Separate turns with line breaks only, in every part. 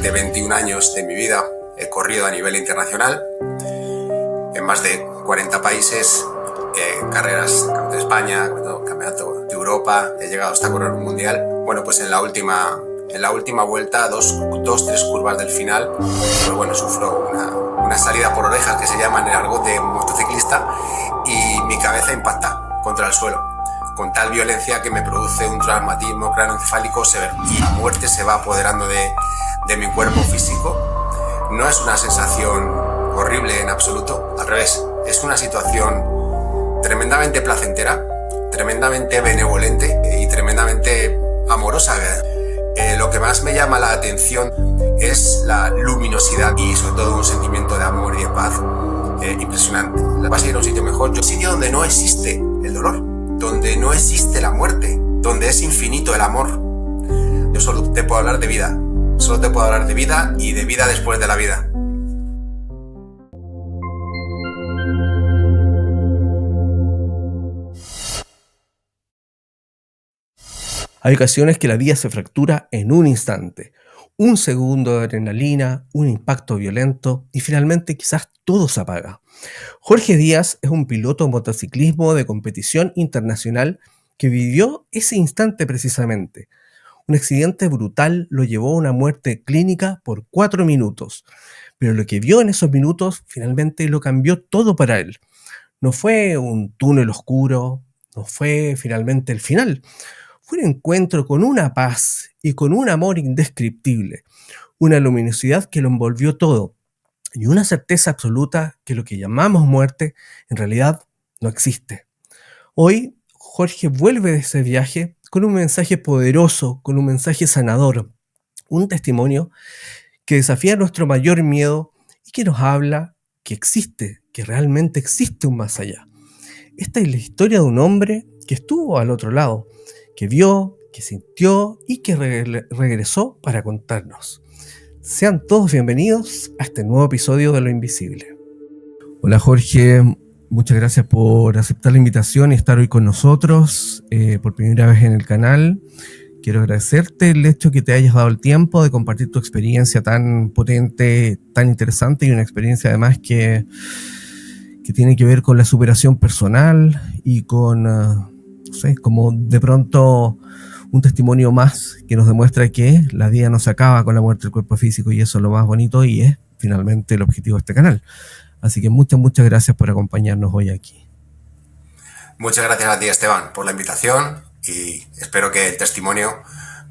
Durante 21 años de mi vida he corrido a nivel internacional en más de 40 países, carreras, Campeonato de España, Campeonato de Europa, he llegado hasta correr un mundial. Bueno, pues en la última vuelta, tres curvas del final, pues bueno, sufro una salida por orejas que se llama en el argot de motociclista y mi cabeza impacta contra el suelo con tal violencia que me produce un traumatismo cráneoencefálico severo y la muerte se va apoderando de mi cuerpo físico. No es una sensación horrible en absoluto, al revés, es una situación tremendamente placentera, tremendamente benevolente y tremendamente amorosa. Lo que más me llama la atención es la luminosidad y sobre todo un sentimiento de amor y de paz impresionante. Vas a ir a un sitio mejor, un sitio donde no existe el dolor, donde no existe la muerte, donde es infinito el amor. Yo solo te puedo hablar de vida, solo te puedo hablar de vida y de vida después de la vida.
Hay ocasiones que la vida se fractura en un instante. Un segundo de adrenalina, un impacto violento y finalmente quizás todo se apaga. Jorge Díaz es un piloto de motociclismo de competición internacional que vivió ese instante precisamente. Un accidente brutal lo llevó a una muerte clínica por 4 minutos, pero lo que vio en esos minutos finalmente lo cambió todo para él. No fue un túnel oscuro, no fue finalmente el final. Fue un encuentro con una paz y con un amor indescriptible, una luminosidad que lo envolvió todo y una certeza absoluta que lo que llamamos muerte en realidad no existe. Hoy Jorge vuelve de ese viaje con un mensaje poderoso, con un mensaje sanador, un testimonio que desafía nuestro mayor miedo y que nos habla que existe, que realmente existe un más allá. Esta es la historia de un hombre que estuvo al otro lado, que vio, que sintió y que regresó para contarnos. Sean todos bienvenidos a este nuevo episodio de Lo Invisible. Hola Jorge, muchas gracias por aceptar la invitación y estar hoy con nosotros por primera vez en el canal. Quiero agradecerte el hecho que te hayas dado el tiempo de compartir tu experiencia tan potente, tan interesante y una experiencia además que tiene que ver con la superación personal y con, no sé, como de pronto un testimonio más que nos demuestra que la vida no se acaba con la muerte del cuerpo físico y eso es lo más bonito y es finalmente el objetivo de este canal. Así que muchas gracias por acompañarnos hoy aquí.
Muchas gracias a ti, Esteban, por la invitación y espero que el testimonio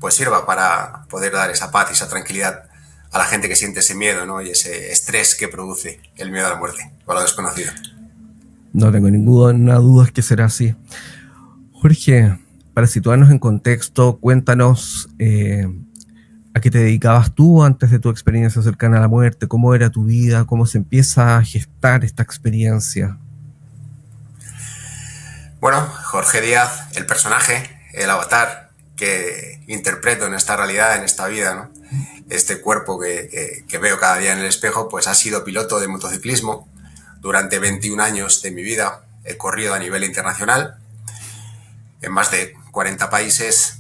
pues sirva para poder dar esa paz y esa tranquilidad a la gente que siente ese miedo, ¿no? Y ese estrés que produce el miedo a la muerte o a lo desconocido.
No tengo ninguna duda que será así. Jorge, para situarnos en contexto, cuéntanos a qué te dedicabas tú antes de tu experiencia cercana a la muerte, cómo era tu vida, cómo se empieza a gestar esta experiencia.
Bueno, Jorge Díaz, el personaje, el avatar que interpreto en esta realidad, en esta vida, ¿no? Este cuerpo que veo cada día en el espejo, pues ha sido piloto de motociclismo. Durante 21 años de mi vida he corrido a nivel internacional en más de 40 países,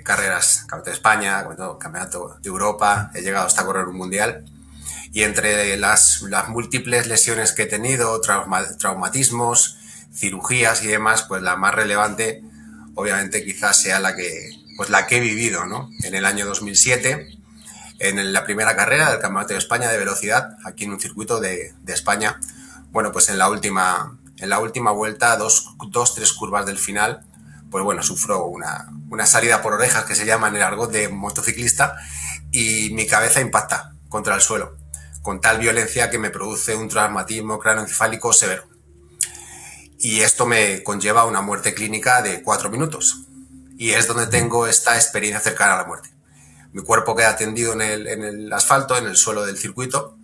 carreras, Campeonato de España, Campeonato de Europa, he llegado hasta correr un mundial. Y entre las múltiples lesiones que he tenido, traumatismos, cirugías y demás, pues la más relevante obviamente quizás sea la que he vivido, ¿no? En el año 2007, en la primera carrera del Campeonato de España de velocidad, aquí en un circuito de España. Bueno, pues en la última vuelta, tres curvas del final, pues bueno, sufro una salida por orejas que se llama en el argot de motociclista y mi cabeza impacta contra el suelo con tal violencia que me produce un traumatismo cráneoencefálico severo. Y esto me conlleva a una muerte clínica de 4 minutos. Y es donde tengo esta experiencia cercana a la muerte. Mi cuerpo queda tendido en el asfalto, en el suelo del circuito,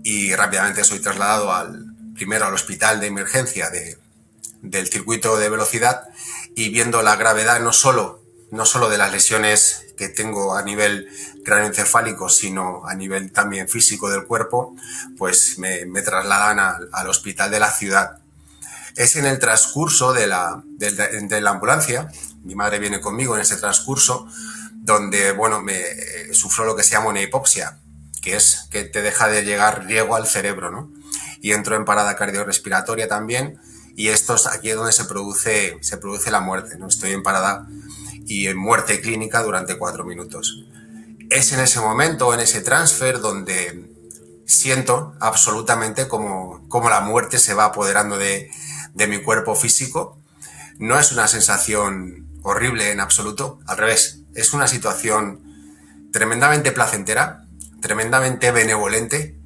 y rápidamente soy trasladado primero al hospital de emergencia del circuito de velocidad y viendo la gravedad no solo de las lesiones que tengo a nivel cráneoencefálico, sino a nivel también físico del cuerpo, pues me trasladan al hospital de la ciudad. Es en el transcurso de la ambulancia, mi madre viene conmigo en ese transcurso, donde, bueno, sufro lo que se llama una hipopsia, que es que te deja de llegar riego al cerebro, ¿no? Y entro en parada cardiorrespiratoria también, y esto es aquí donde se produce la muerte, ¿no? Estoy en parada y en muerte clínica durante 4 minutos. Es en ese momento, en ese transfer, donde siento absolutamente como la muerte se va apoderando de mi cuerpo físico. No es una sensación horrible en absoluto, al revés, es una situación tremendamente placentera, tremendamente benevolente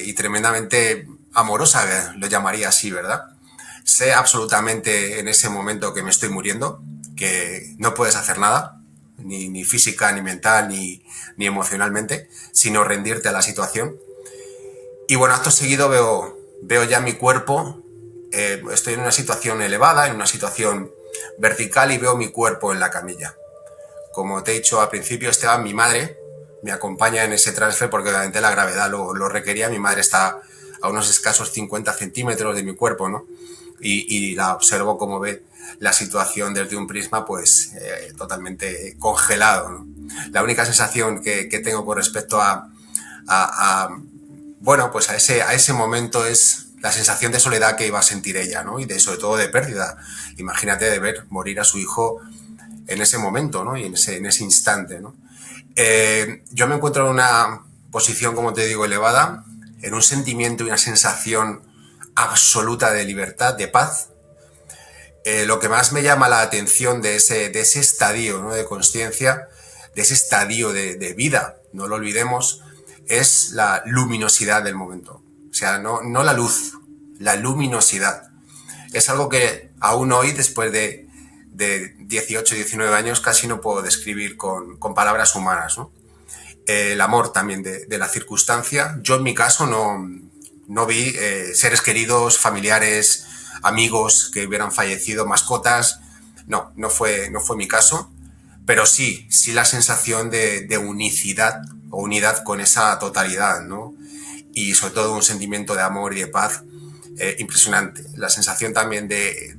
y tremendamente amorosa, lo llamaría así, ¿verdad? Sé absolutamente en ese momento que me estoy muriendo, que no puedes hacer nada, ni física, ni mental, ni emocionalmente, sino rendirte a la situación. Y bueno, acto seguido veo ya mi cuerpo, estoy en una situación elevada, en una situación vertical y veo mi cuerpo en la camilla. Como te he dicho al principio, Esteban, mi madre me acompaña en ese transfer porque obviamente la gravedad lo requería. Mi madre está a unos escasos 50 centímetros de mi cuerpo, ¿no? Y la observo como ve la situación desde un prisma pues totalmente congelado, ¿no? La única sensación que tengo con respecto bueno, pues a ese momento es la sensación de soledad que iba a sentir ella, ¿no? Y sobre todo de pérdida. Imagínate de ver morir a su hijo en ese momento, ¿no? Y en ese instante, ¿no? Yo me encuentro en una posición, como te digo, elevada, en un sentimiento y una sensación absoluta de libertad, de paz. Lo que más me llama la atención de ese estadio, ¿no? De consciencia, de ese estadio de vida, no lo olvidemos, es la luminosidad del momento. O sea, no la luz, la luminosidad. Es algo que aún hoy, después de 18, 19 años, casi no puedo describir con palabras humanas, ¿no? El amor también de la circunstancia. Yo en mi caso no vi seres queridos, familiares, amigos que hubieran fallecido, mascotas. No fue mi caso, pero sí la sensación de unicidad o unidad con esa totalidad, ¿no? Y sobre todo un sentimiento de amor y de paz impresionante. La sensación también de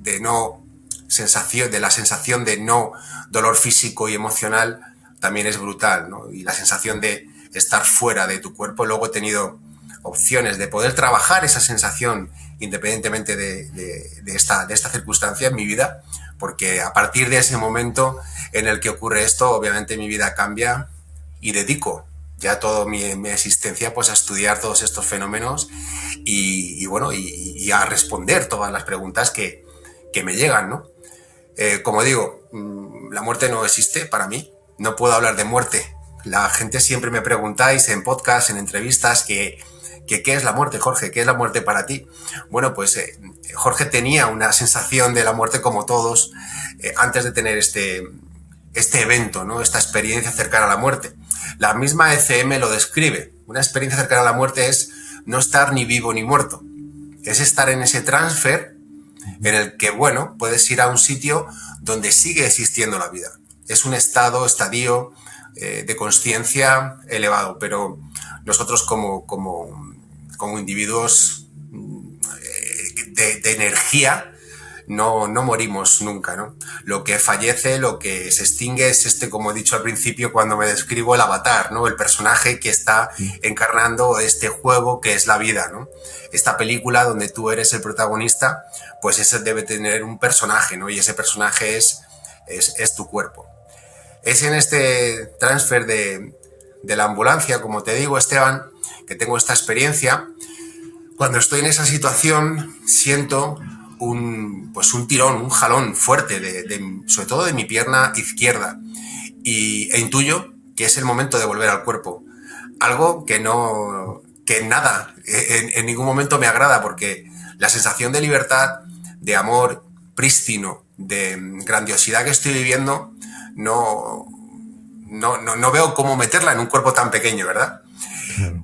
la sensación de no dolor físico y emocional también es brutal, ¿no? Y la sensación de estar fuera de tu cuerpo. Luego he tenido opciones de poder trabajar esa sensación independientemente de esta circunstancia en mi vida, porque a partir de ese momento en el que ocurre esto, obviamente mi vida cambia y dedico ya toda mi existencia pues a estudiar todos estos fenómenos y bueno, y a responder todas las preguntas que me llegan, ¿no? Como digo, la muerte no existe para mí, no puedo hablar de muerte. La gente siempre me preguntáis en podcasts, en entrevistas, que ¿qué es la muerte, Jorge? ¿Qué es la muerte para ti? Bueno, pues Jorge tenía una sensación de la muerte como todos antes de tener este evento, ¿no? Esta experiencia cercana a la muerte. La misma ECM lo describe. Una experiencia cercana a la muerte es no estar ni vivo ni muerto. Es estar en ese transfer en el que, bueno, puedes ir a un sitio donde sigue existiendo la vida. Es un estadio de consciencia elevado, pero nosotros como individuos de energía no morimos nunca, ¿no? Lo que fallece, lo que se extingue es como he dicho al principio cuando me describo, el avatar, ¿no? El personaje que está encarnando este juego que es la vida, ¿no? Esta película donde tú eres el protagonista, pues ese debe tener un personaje, ¿no? Y ese personaje es tu cuerpo. Es en este transfer de la ambulancia, como te digo, Esteban, que tengo esta experiencia. Cuando estoy en esa situación, siento un tirón, un jalón fuerte, sobre todo de mi pierna izquierda, e intuyo que es el momento de volver al cuerpo. Algo que nada, en ningún momento me agrada, porque la sensación de libertad, de amor prístino, de grandiosidad que estoy viviendo, no veo cómo meterla en un cuerpo tan pequeño, ¿verdad? Claro.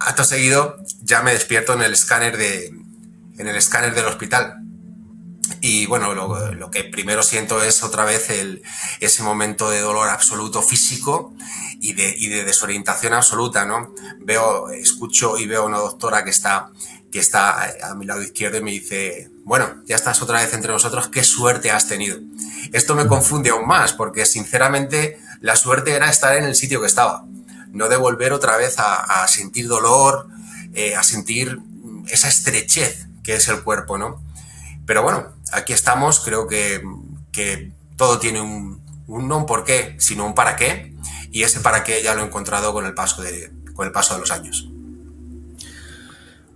Acto seguido ya me despierto en el escáner del hospital. Y bueno, lo que primero siento es otra vez ese momento de dolor absoluto físico y de desorientación absoluta, ¿no? Escucho y veo a una doctora que está a mi lado izquierdo y me dice: bueno, ya estás otra vez entre nosotros, qué suerte has tenido. Esto me confunde aún más, porque sinceramente la suerte era estar en el sitio que estaba, no de volver otra vez a sentir dolor, a sentir esa estrechez que es el cuerpo, ¿no? Pero bueno, aquí estamos, creo que todo tiene no un por qué, sino un para qué, y ese para qué ya lo he encontrado con el paso de los años.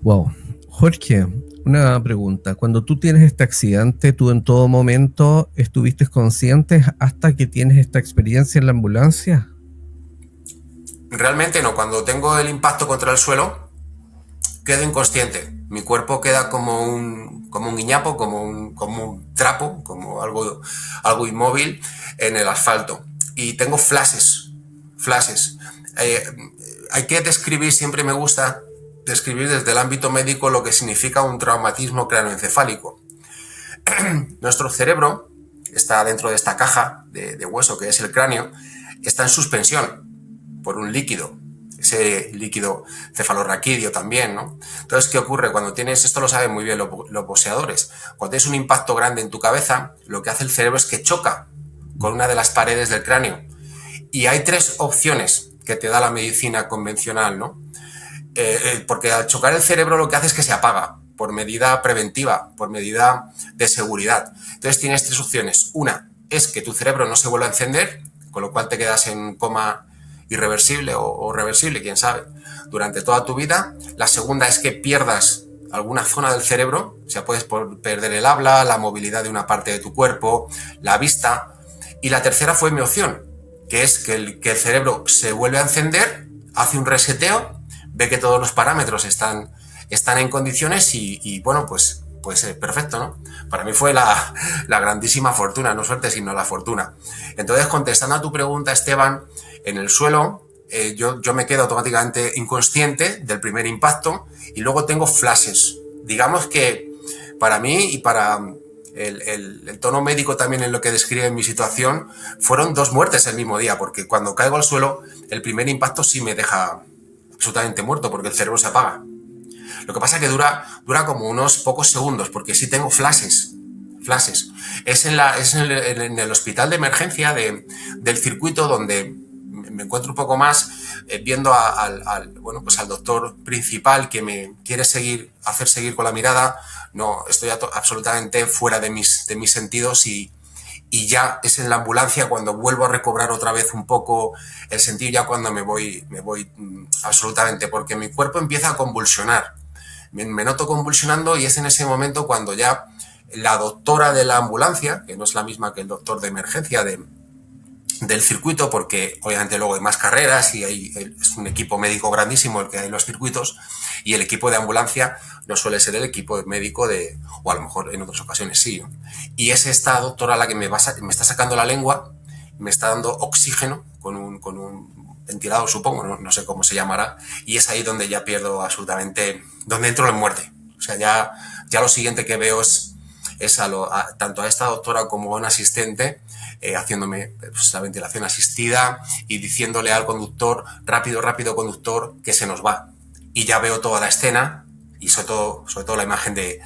Wow. Jorge, una pregunta. Cuando tú tienes este accidente, ¿tú en todo momento estuviste consciente hasta que tienes esta experiencia en la ambulancia?
Realmente no, cuando tengo el impacto contra el suelo, quedo inconsciente. Mi cuerpo queda como un guiñapo, como un trapo, como algo inmóvil en el asfalto. Y tengo flashes. Eh, Hay que describir, siempre me gusta describir desde el ámbito médico lo que significa un traumatismo cráneoencefálico. Nuestro cerebro está dentro de esta caja de hueso que es el cráneo, está en suspensión por un líquido, ese líquido cefalorraquídeo también, ¿no? Entonces, ¿qué ocurre? Cuando tienes, esto lo saben muy bien los boxeadores, cuando tienes un impacto grande en tu cabeza, lo que hace el cerebro es que choca con una de las paredes del cráneo. Y hay tres opciones que te da la medicina convencional, ¿no? Porque al chocar el cerebro lo que hace es que se apaga por medida preventiva, por medida de seguridad. Entonces tienes tres opciones. Una es que tu cerebro no se vuelva a encender, con lo cual te quedas en coma irreversible o reversible, quién sabe, durante toda tu vida. La segunda es que pierdas alguna zona del cerebro, o sea, puedes perder el habla, la movilidad de una parte de tu cuerpo, la vista. Y la tercera fue mi opción, que es que el cerebro se vuelve a encender, hace un reseteo, ve que todos los parámetros están en condiciones y bueno, pues perfecto, ¿no? Para mí fue la grandísima fortuna, no suerte, sino la fortuna. Entonces, contestando a tu pregunta, Esteban, en el suelo yo me quedo automáticamente inconsciente del primer impacto y luego tengo flashes. Digamos que para mí y para el tono médico también en lo que describe mi situación, fueron dos muertes el mismo día, porque cuando caigo al suelo, el primer impacto sí me deja absolutamente muerto, porque el cerebro se apaga. Lo que pasa es que dura como unos pocos segundos, porque sí tengo flashes. Es en el hospital de emergencia del circuito donde me encuentro un poco más viendo bueno, pues al doctor principal que me quiere hacer seguir con la mirada. No, estoy absolutamente fuera de mis sentidos y ya es en la ambulancia cuando vuelvo a recobrar otra vez un poco el sentido, ya cuando me voy absolutamente, porque mi cuerpo empieza a convulsionar. Me noto convulsionando y es en ese momento cuando ya la doctora de la ambulancia, que no es la misma que el doctor de emergencia del circuito, porque obviamente luego hay más carreras y es un equipo médico grandísimo el que hay en los circuitos, y el equipo de ambulancia no suele ser el equipo médico o a lo mejor en otras ocasiones sí, ¿no? Y es esta doctora la que me está sacando la lengua, me está dando oxígeno con un ventilador, supongo, no sé cómo se llamará, y es ahí donde ya pierdo absolutamente, donde entro en muerte. O sea, ya lo siguiente que veo es tanto a esta doctora como a un asistente haciéndome pues, la ventilación asistida y diciéndole al conductor, rápido, rápido conductor, que se nos va. Y ya veo toda la escena y sobre todo la imagen de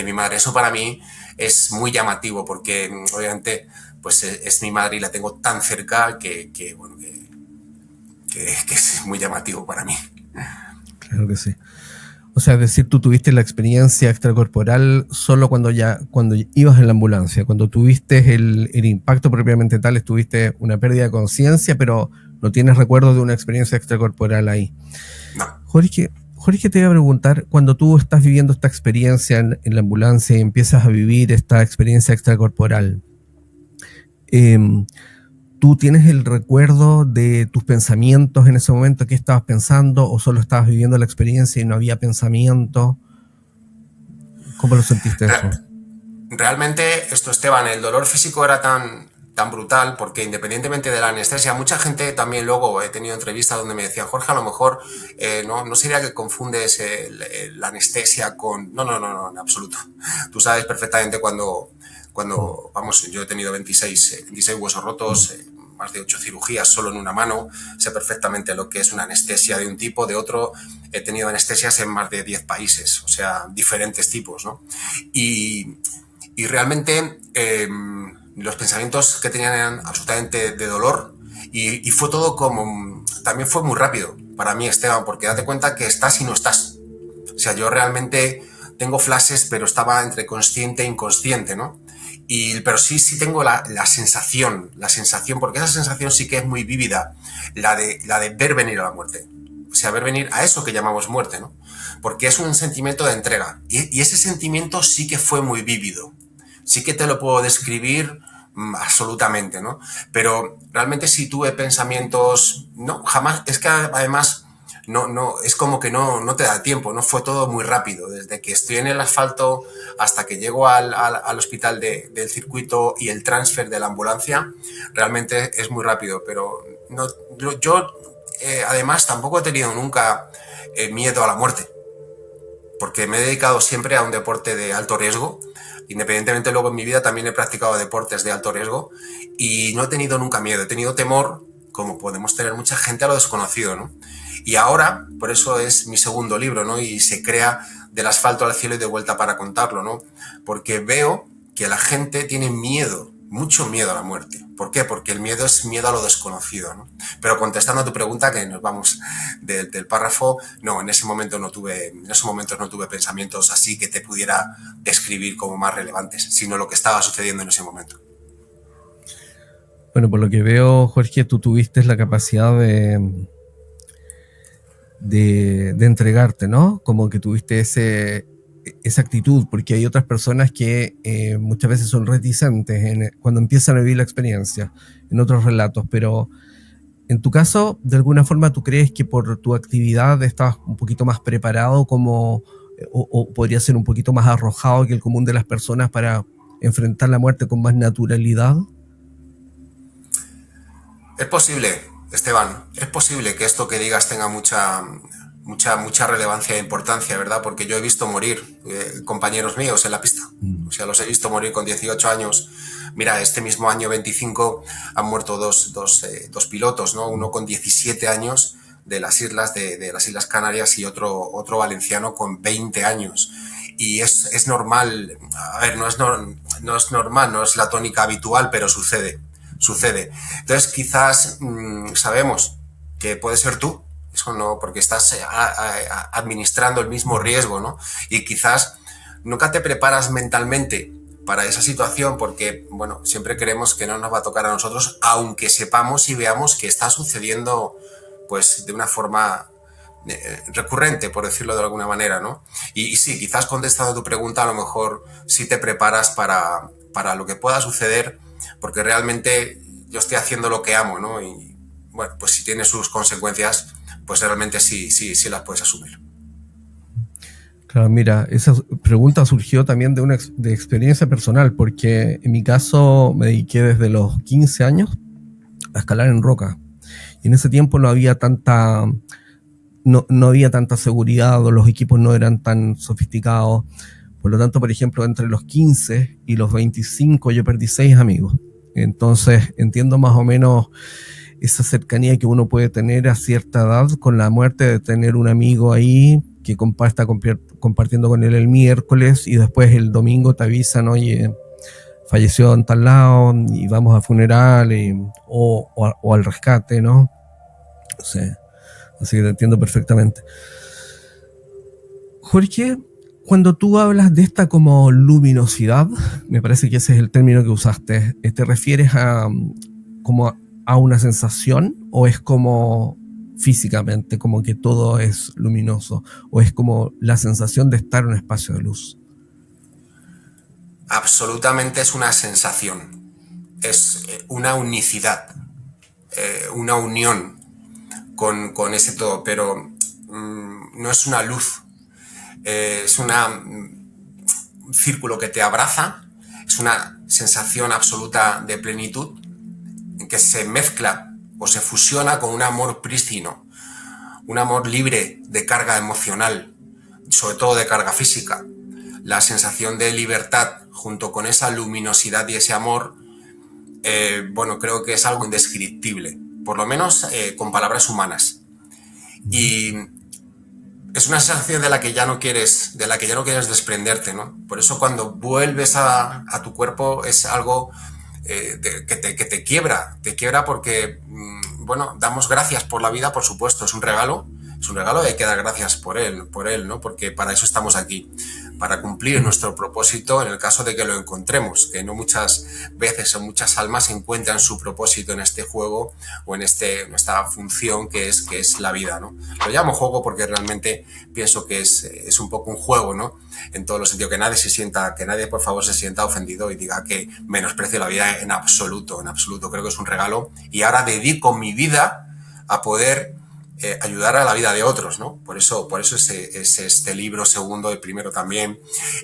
mi madre. Eso para mí es muy llamativo porque obviamente pues es mi madre y la tengo tan cerca bueno, que es muy llamativo para mí.
Claro que sí. O sea, es decir, tú tuviste la experiencia extracorporal solo cuando ibas en la ambulancia, cuando tuviste el impacto propiamente tal, tuviste una pérdida de conciencia, pero no tienes recuerdo de una experiencia extracorporal ahí.
No.
Jorge, te voy a preguntar, cuando tú estás viviendo esta experiencia en la ambulancia y empiezas a vivir esta experiencia extracorporal, ¿tú tienes el recuerdo de tus pensamientos en ese momento? ¿Qué estabas pensando? ¿O solo estabas viviendo la experiencia y no había pensamiento? ¿Cómo lo sentiste eso?
Realmente esto, Esteban, el dolor físico era tan brutal porque independientemente de la anestesia, mucha gente también luego he tenido entrevistas donde me decían, Jorge, a lo mejor no sería que confundes la anestesia con... No, en absoluto. Tú sabes perfectamente cuando vamos, yo he tenido 26 huesos rotos, más de 8 cirugías solo en una mano, sé perfectamente lo que es una anestesia de un tipo, de otro. He tenido anestesias en más de 10 países, o sea, diferentes tipos, ¿no? Y, y realmente los pensamientos que tenían eran absolutamente de dolor y fue todo como... También fue muy rápido para mí, Esteban, porque date cuenta que estás y no estás. O sea, yo realmente tengo flashes, pero estaba entre consciente e inconsciente, ¿no? Pero sí tengo la sensación, porque esa sensación sí que es muy vívida, la de ver venir a la muerte. O sea, ver venir a eso que llamamos muerte, ¿no? Porque es un sentimiento de entrega. Y ese sentimiento sí que fue muy vívido. Sí que te lo puedo describir absolutamente, ¿no? Pero realmente sí tuve pensamientos, no, jamás, es que además es como que no te da tiempo, no fue todo muy rápido, desde que estoy en el asfalto hasta que llego al hospital del circuito y el transfer de la ambulancia, realmente es muy rápido, pero no, yo además tampoco he tenido nunca miedo a la muerte, porque me he dedicado siempre a un deporte de alto riesgo. Independientemente, luego en mi vida también he practicado deportes de alto riesgo y no he tenido nunca miedo, he tenido temor, como podemos tener mucha gente, a lo desconocido, ¿no? Y ahora, por eso es mi segundo libro, ¿no? Y se crea Del asfalto al cielo y de vuelta para contarlo, ¿no? Porque veo que la gente tiene miedo, mucho miedo a la muerte. ¿Por qué? Porque el miedo es miedo a lo desconocido, ¿no? Pero contestando a tu pregunta, que nos vamos del párrafo, no, en esos momentos no tuve pensamientos así que te pudiera describir como más relevantes, sino lo que estaba sucediendo en ese momento.
Bueno, por lo que veo, Jorge, tú tuviste la capacidad de entregarte, ¿no? Como que tuviste esa actitud, porque hay otras personas que muchas veces son reticentes cuando empiezan a vivir la experiencia, en otros relatos, pero en tu caso, de alguna forma, ¿tú crees que por tu actividad estabas un poquito más preparado o podría ser un poquito más arrojado que el común de las personas para enfrentar la muerte con más naturalidad?
Es posible, Esteban, es posible que esto que digas tenga mucha relevancia e importancia, ¿verdad? Porque yo he visto morir compañeros míos en la pista. O sea, los he visto morir con 18 años. Mira, este mismo año 25 han muerto dos pilotos, ¿no? Uno con 17 años de las Islas Canarias y otro valenciano con 20 años. Y es normal, a ver, no es normal, no es la tónica habitual, pero sucede. Entonces, quizás sabemos que puede ser tú, eso no, porque estás administrando el mismo riesgo, ¿no? Y quizás nunca te preparas mentalmente para esa situación porque, bueno, siempre creemos que no nos va a tocar a nosotros, aunque sepamos y veamos que está sucediendo, pues, de una forma recurrente, por decirlo de alguna manera, ¿no? Y sí, quizás contestando a tu pregunta, a lo mejor sí te preparas para lo que pueda suceder, porque realmente yo estoy haciendo lo que amo, ¿no? Y bueno, pues si tiene sus consecuencias, pues realmente sí las puedes asumir.
Claro, mira, esa pregunta surgió también de experiencia personal, porque en mi caso me dediqué desde los 15 años a escalar en roca. Y en ese tiempo no había tanta seguridad o los equipos no eran tan sofisticados. Por lo tanto, por ejemplo, entre los 15 y los 25 yo perdí 6 amigos. Entonces entiendo más o menos esa cercanía que uno puede tener a cierta edad con la muerte, de tener un amigo ahí que está compartiendo con él el miércoles y después el domingo te avisan, oye, falleció en tal lado y vamos a funeral o al rescate, ¿no? O sea, así que te entiendo perfectamente. Jorge, cuando tú hablas de esta como luminosidad, me parece que ese es el término que usaste, ¿te refieres como a una sensación o es como físicamente, como que todo es luminoso, o es como la sensación de estar en un espacio de luz?
Absolutamente es una sensación, es una unicidad, una unión con ese todo, pero no es una luz, es un círculo que te abraza, es una sensación absoluta de plenitud que se mezcla o se fusiona con un amor prístino, un amor libre de carga emocional, sobre todo de carga física. La sensación de libertad junto con esa luminosidad y ese amor bueno, creo que es algo indescriptible, por lo menos con palabras humanas. Y es una sensación de la que ya no quieres, desprenderte, ¿no? Por eso cuando vuelves a tu cuerpo es algo que te quiebra porque, bueno, damos gracias por la vida, por supuesto, es un regalo y hay que dar gracias por él, ¿no? Porque para eso estamos aquí, para cumplir nuestro propósito en el caso de que lo encontremos, que no muchas veces o muchas almas encuentran su propósito en este juego o en esta función que es la vida, ¿no? Lo llamo juego porque realmente pienso que es un poco un juego, ¿no? En todos los sentidos, que nadie por favor se sienta ofendido y diga que menosprecio la vida en absoluto, creo que es un regalo y ahora dedico mi vida a poder ayudar a la vida de otros, ¿no? Por eso es este libro segundo, el primero también.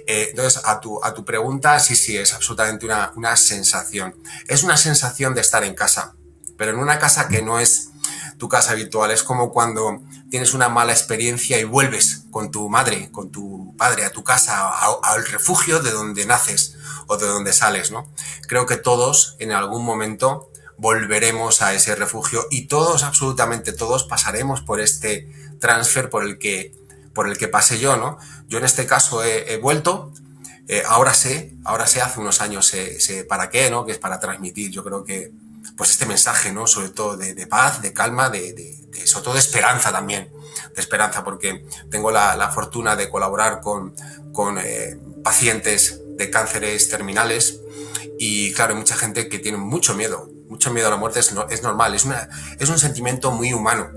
Entonces, a tu pregunta, sí, es absolutamente una sensación. Es una sensación de estar en casa, pero en una casa que no es tu casa habitual. Es como cuando tienes una mala experiencia y vuelves con tu madre, con tu padre a tu casa, al refugio de donde naces o de donde sales, ¿no? Creo que todos en algún momento volveremos a ese refugio y todos, absolutamente todos, pasaremos por este transfer por el que pasé yo, ¿no? Yo en este caso he vuelto, ahora sé, hace unos años sé para qué, ¿no? Que es para transmitir, yo creo que pues este mensaje, ¿no? Sobre todo de paz, de calma, sobre todo de esperanza también, de esperanza, porque tengo la fortuna de colaborar con pacientes de cánceres terminales y claro, hay mucha gente que tiene mucho miedo a la muerte, es normal, es un sentimiento muy humano,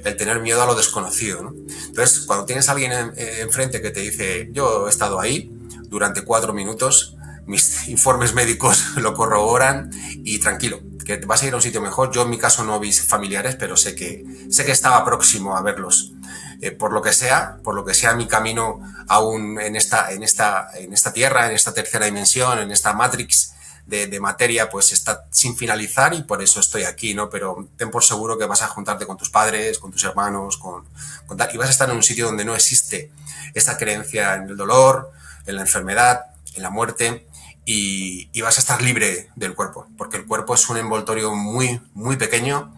el tener miedo a lo desconocido, ¿no? Entonces, cuando tienes a alguien enfrente que te dice, yo he estado ahí durante 4 minutos, mis informes médicos lo corroboran y tranquilo, que te vas a ir a un sitio mejor. Yo en mi caso no vi familiares, pero sé que estaba próximo a verlos. Por lo que sea mi camino aún en esta tierra, en esta tercera dimensión, en esta matrix de materia, pues está sin finalizar y por eso estoy aquí, ¿no? Pero ten por seguro que vas a juntarte con tus padres, con tus hermanos, y vas a estar en un sitio donde no existe esta creencia en el dolor, en la enfermedad, en la muerte, y vas a estar libre del cuerpo, porque el cuerpo es un envoltorio muy, muy pequeño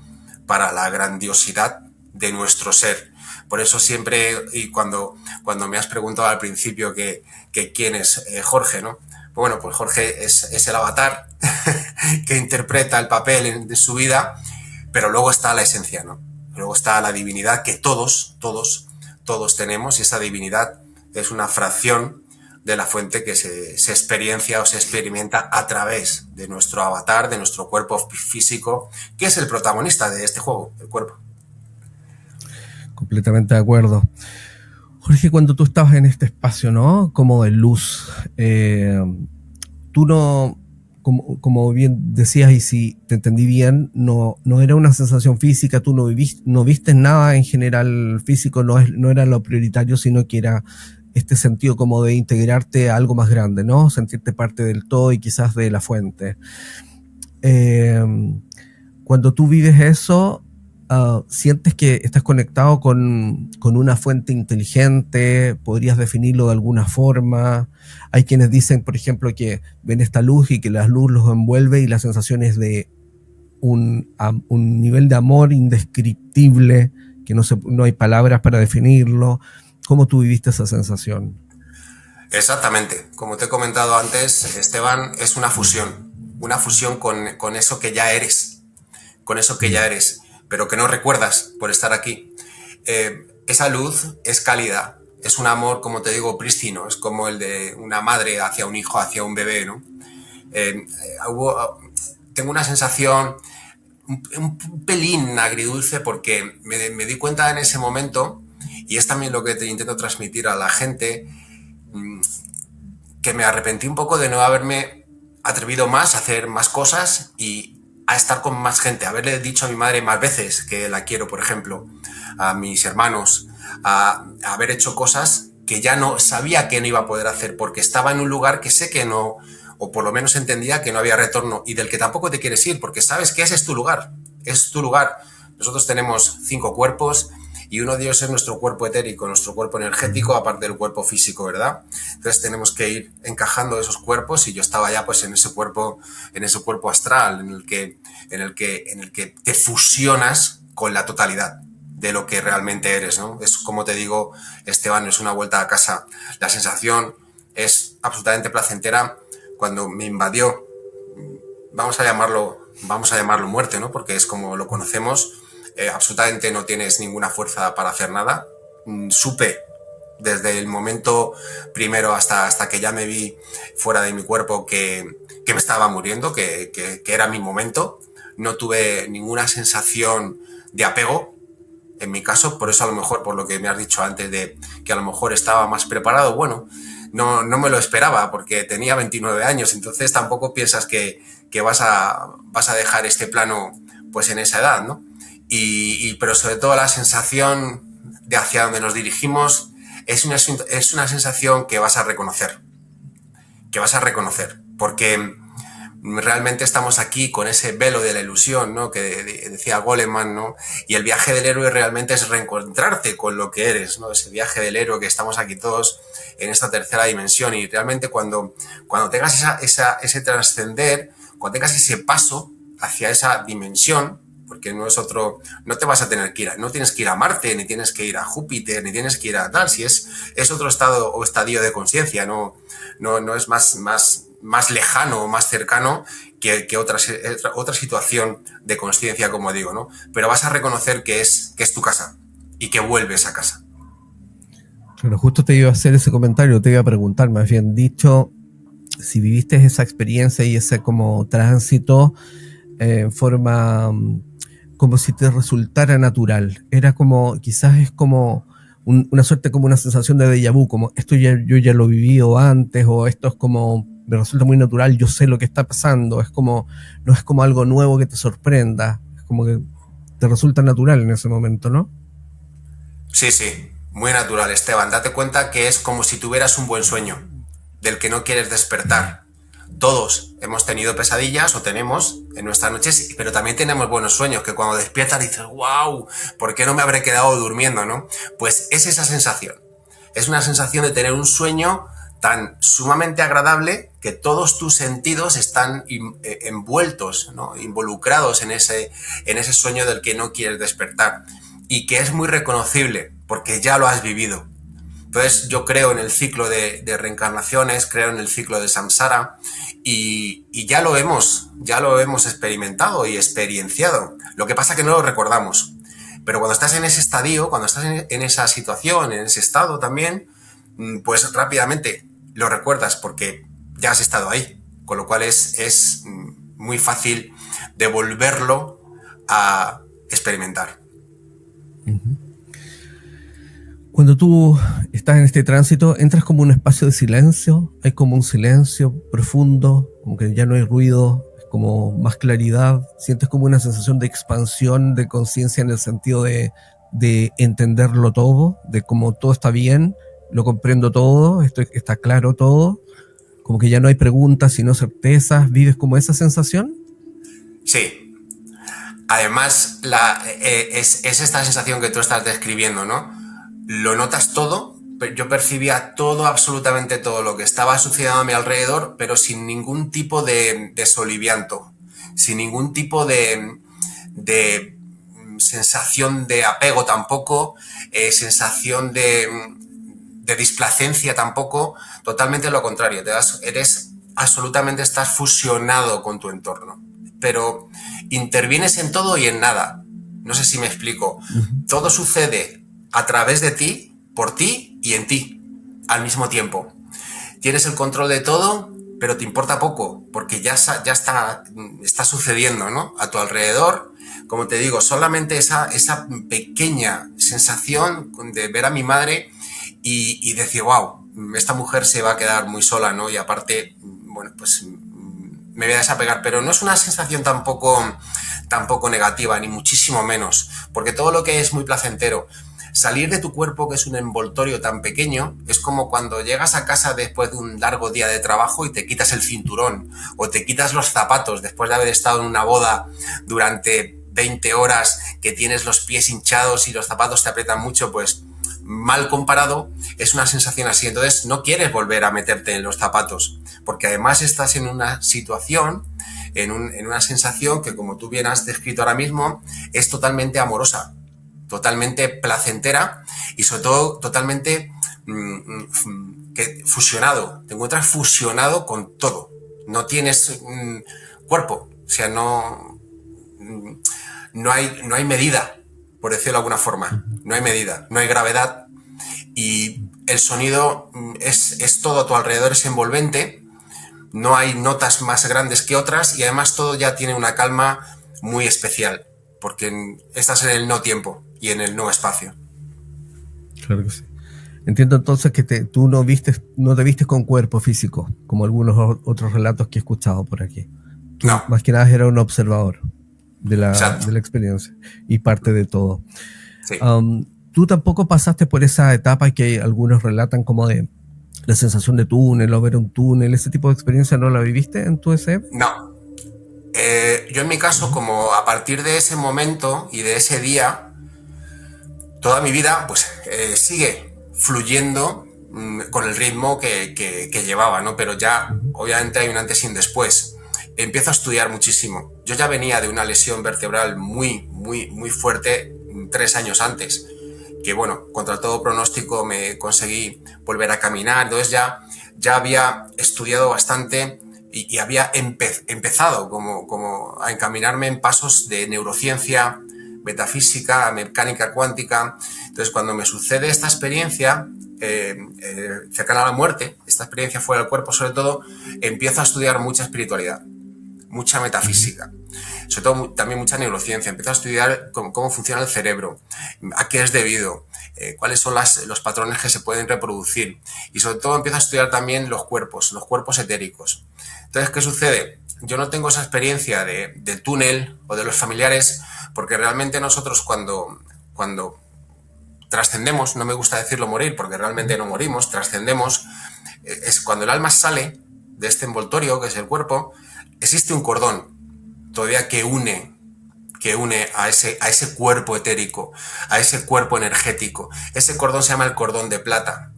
para la grandiosidad de nuestro ser. Por eso siempre, y cuando me has preguntado al principio que quién es Jorge, ¿no? Bueno, pues Jorge es el avatar que interpreta el papel de su vida, pero luego está la esencia, ¿no? Luego está la divinidad que todos tenemos, y esa divinidad es una fracción de la fuente que se experiencia o se experimenta a través de nuestro avatar, de nuestro cuerpo físico, que es el protagonista de este juego, el cuerpo.
Completamente de acuerdo. Jorge, cuando tú estabas en este espacio, ¿no? Como de luz, tú no, como bien decías, y si te entendí bien, no era una sensación física, tú no viste nada en general físico, no era lo prioritario, sino que era este sentido como de integrarte a algo más grande, ¿no? Sentirte parte del todo y quizás de la fuente. Cuando tú vives eso, sientes que estás conectado con una fuente inteligente, podrías definirlo de alguna forma. Hay quienes dicen, por ejemplo, que ven esta luz y que la luz los envuelve y la sensación es de un nivel de amor indescriptible, que no hay palabras para definirlo. ¿Cómo tú viviste esa sensación?
Exactamente, como te he comentado antes, Esteban, es una fusión con eso que ya eres, pero que no recuerdas por estar aquí. Esa luz es cálida, es un amor, como te digo, prístino, es como el de una madre hacia un hijo, hacia un bebé, ¿no? Tengo una sensación un pelín agridulce porque me di cuenta en ese momento, y es también lo que te intento transmitir a la gente, que me arrepentí un poco de no haberme atrevido más a hacer más cosas y a estar con más gente, haberle dicho a mi madre más veces que la quiero, por ejemplo, a mis hermanos, a haber hecho cosas que ya no sabía que no iba a poder hacer porque estaba en un lugar que sé que no, o por lo menos entendía que no había retorno y del que tampoco te quieres ir porque sabes que ese es tu lugar, Nosotros tenemos 5 cuerpos y uno de ellos es nuestro cuerpo etérico, nuestro cuerpo energético, aparte del cuerpo físico, ¿verdad? Entonces tenemos que ir encajando esos cuerpos, y yo estaba ya pues en ese cuerpo astral, en el que te fusionas con la totalidad de lo que realmente eres, ¿no? Es como te digo, Esteban, es una vuelta a casa. La sensación es absolutamente placentera cuando me invadió, vamos a llamarlo muerte, ¿no? Porque es como lo conocemos, absolutamente no tienes ninguna fuerza para hacer nada. Supe desde el momento primero hasta que ya me vi fuera de mi cuerpo que me estaba muriendo, que era mi momento. No tuve ninguna sensación de apego, en mi caso, por eso a lo mejor, por lo que me has dicho antes de que a lo mejor estaba más preparado, bueno, no me lo esperaba porque tenía 29 años, entonces tampoco piensas que vas a dejar este plano pues en esa edad, ¿no? Pero sobre todo la sensación de hacia donde nos dirigimos es una sensación que vas a reconocer, porque realmente estamos aquí con ese velo de la ilusión, ¿no? Que decía Goleman, ¿no? Y el viaje del héroe realmente es reencontrarte con lo que eres, ¿no? Ese viaje del héroe, que estamos aquí todos en esta tercera dimensión, y realmente cuando tengas ese trascender, cuando tengas ese paso hacia esa dimensión, porque no te vas a tener que ir, no tienes que ir a Marte, ni tienes que ir a Júpiter, ni tienes que ir a tal, si es otro estado o estadio de conciencia, no es más lejano o más cercano que otra situación de conciencia, como digo, ¿no? Pero vas a reconocer que es tu casa y que vuelves a casa.
Claro, justo te iba a hacer ese comentario, te iba a preguntar, más bien dicho, si viviste esa experiencia y ese como tránsito en forma como si te resultara natural. Era como, quizás es como una suerte, como una sensación de déjà vu, como esto yo ya lo he vivido antes, o esto es como, me resulta muy natural, yo sé lo que está pasando, es como, no es como algo nuevo que te sorprenda, es como que te resulta natural en ese momento, ¿no?
Sí, muy natural, Esteban. Date cuenta que es como si tuvieras un buen sueño del que no quieres despertar. Todos hemos tenido pesadillas, o tenemos en nuestras noches, pero también tenemos buenos sueños, que cuando despiertas dices, wow, ¿por qué no me habré quedado durmiendo, no? Pues es esa sensación. Es una sensación de tener un sueño tan sumamente agradable que todos tus sentidos están envueltos, ¿no? Involucrados en ese sueño del que no quieres despertar, y que es muy reconocible porque ya lo has vivido. Entonces yo creo en el ciclo de reencarnaciones, creo en el ciclo de samsara, y ya lo hemos experimentado y experienciado. Lo que pasa es que no lo recordamos. Pero cuando estás en ese estadio, cuando estás en esa situación, en ese estado también, pues rápidamente lo recuerdas porque ya has estado ahí. Con lo cual es muy fácil de volverlo a experimentar.
Cuando tú estás en este tránsito, entras como un espacio de silencio, hay como un silencio profundo, como que ya no hay ruido, es como más claridad, sientes como una sensación de expansión de conciencia en el sentido de entenderlo todo, de cómo todo está bien, lo comprendo todo, esto está claro todo, como que ya no hay preguntas sino certezas, vives como esa sensación.
Sí. Además, es esta sensación que tú estás describiendo, ¿no? Lo notas todo, yo percibía todo, absolutamente todo lo que estaba sucediendo a mi alrededor, pero sin ningún tipo de solivianto, sin ningún tipo de sensación de apego tampoco, sensación de displacencia tampoco, totalmente lo contrario, estás fusionado con tu entorno, pero intervienes en todo y en nada. No sé si me explico. Todo sucede a través de ti, por ti y en ti, al mismo tiempo. Tienes el control de todo, pero te importa poco, porque ya está sucediendo, ¿no? A tu alrededor. Como te digo, solamente esa pequeña sensación de ver a mi madre y decir, wow, esta mujer se va a quedar muy sola, ¿no? Y aparte, bueno, pues me voy a desapegar, pero no es una sensación tampoco negativa, ni muchísimo menos, porque todo lo que es muy placentero. Salir de tu cuerpo, que es un envoltorio tan pequeño, es como cuando llegas a casa después de un largo día de trabajo y te quitas el cinturón, o te quitas los zapatos después de haber estado en una boda durante 20 horas, que tienes los pies hinchados y los zapatos te aprietan mucho, pues mal comparado, es una sensación así. Entonces no quieres volver a meterte en los zapatos, porque además estás en una situación, en una sensación que, como tú bien has descrito ahora mismo, es totalmente amorosa, totalmente placentera y sobre todo totalmente fusionado. Te encuentras fusionado con todo. No tienes cuerpo, o sea, no hay medida, por decirlo de alguna forma. No hay medida, no hay gravedad y el sonido es todo a tu alrededor, es envolvente. No hay notas más grandes que otras y además todo ya tiene una calma muy especial, porque estás en el no tiempo y en el no espacio.
Claro que sí. Entiendo entonces que tú no te vistes con cuerpo físico, como algunos otros relatos que he escuchado por aquí. Tú
No,
más que nada eras un observador
exacto,
de la experiencia y parte de todo.
sí.
Tú tampoco pasaste por esa etapa que algunos relatan como de la sensación de túnel o ver un túnel, ese tipo de experiencia no la viviste en tu ESE.
No. Yo en mi caso,
Ujú.
como a partir de ese momento y de ese día, toda mi vida pues sigue fluyendo con el ritmo que llevaba, ¿no? Pero ya
Ujú.
obviamente hay un antes y un después. Empiezo a estudiar muchísimo. Yo ya venía de una lesión vertebral muy fuerte 3 años antes, que bueno, contra todo pronóstico me conseguí volver a caminar. Entonces ya había estudiado bastante y había empezado como a encaminarme en pasos de neurociencia, metafísica, mecánica cuántica. Entonces, cuando me sucede esta experiencia cercana a la muerte, esta experiencia fuera del cuerpo sobre todo, empiezo a estudiar mucha espiritualidad, mucha
Ujú.
metafísica, sobre todo también mucha neurociencia. Empiezo a estudiar cómo funciona el cerebro, a qué es debido, cuáles son los patrones que se pueden reproducir y sobre todo empiezo a estudiar también los cuerpos etéricos. Entonces, ¿qué sucede? Yo no tengo esa experiencia del túnel o de los familiares porque realmente nosotros cuando trascendemos, no me gusta decirlo morir porque realmente no morimos, trascendemos, es cuando el alma sale de este envoltorio que es el cuerpo, existe un cordón todavía que une a ese cuerpo etérico, a ese cuerpo energético. Ese cordón se llama el cordón de plata.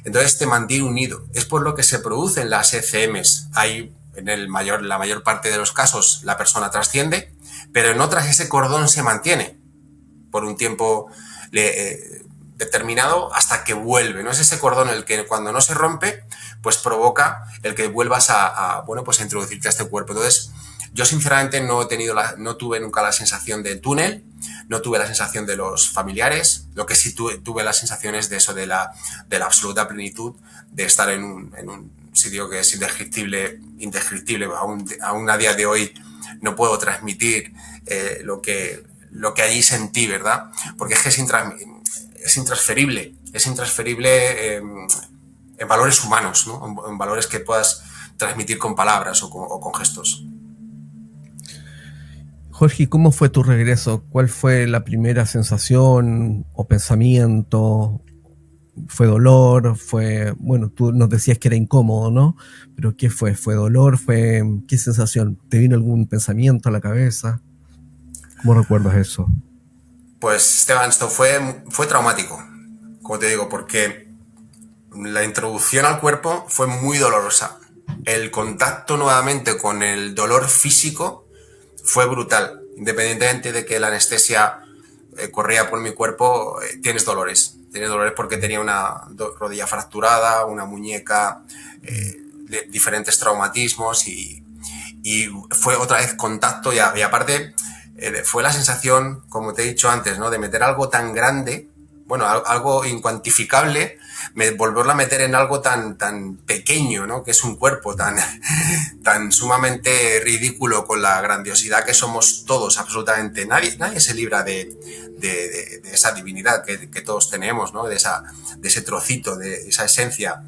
Entonces te mantiene unido. Es por lo que se producen las ECMs. Hay, la mayor parte de los casos, la persona trasciende, pero en otras ese cordón se mantiene por un tiempo determinado hasta que vuelve. No es ese cordón el que cuando no se rompe, pues provoca el que vuelvas pues a introducirte a este cuerpo. Entonces, yo sinceramente no tuve nunca la sensación de túnel, no tuve la sensación de los familiares, lo que sí tuve las sensaciones de eso, de la absoluta plenitud, de estar en un sitio que es indescriptible. Aún a día de hoy no puedo transmitir lo que allí sentí, ¿verdad? Porque es que es intransferible en valores humanos, ¿no? En valores que puedas transmitir con palabras o con gestos.
Jorge, ¿cómo fue tu regreso? ¿Cuál fue la primera sensación o pensamiento? ¿Fue dolor? Bueno, tú nos decías que era incómodo, ¿no? Pero ¿qué fue? ¿Fue dolor? ¿Qué sensación? ¿Te vino algún pensamiento a la cabeza? ¿Cómo recuerdas eso?
Pues Esteban, esto fue traumático, como te digo, porque la introducción al cuerpo fue muy dolorosa. El contacto nuevamente con el dolor físico fue brutal. Independientemente de que la anestesia corría por mi cuerpo, tienes dolores. Tienes dolores porque tenía una rodilla fracturada, una muñeca, diferentes traumatismos y fue otra vez contacto y aparte fue la sensación, como te he dicho antes, ¿no? De meter algo tan grande, bueno, algo incuantificable, volverlo a meter en algo tan pequeño, ¿no? Que es un cuerpo tan sumamente ridículo con la grandiosidad que somos todos, absolutamente. Nadie se libra de esa divinidad que todos tenemos, ¿no? De ese trocito, de esa esencia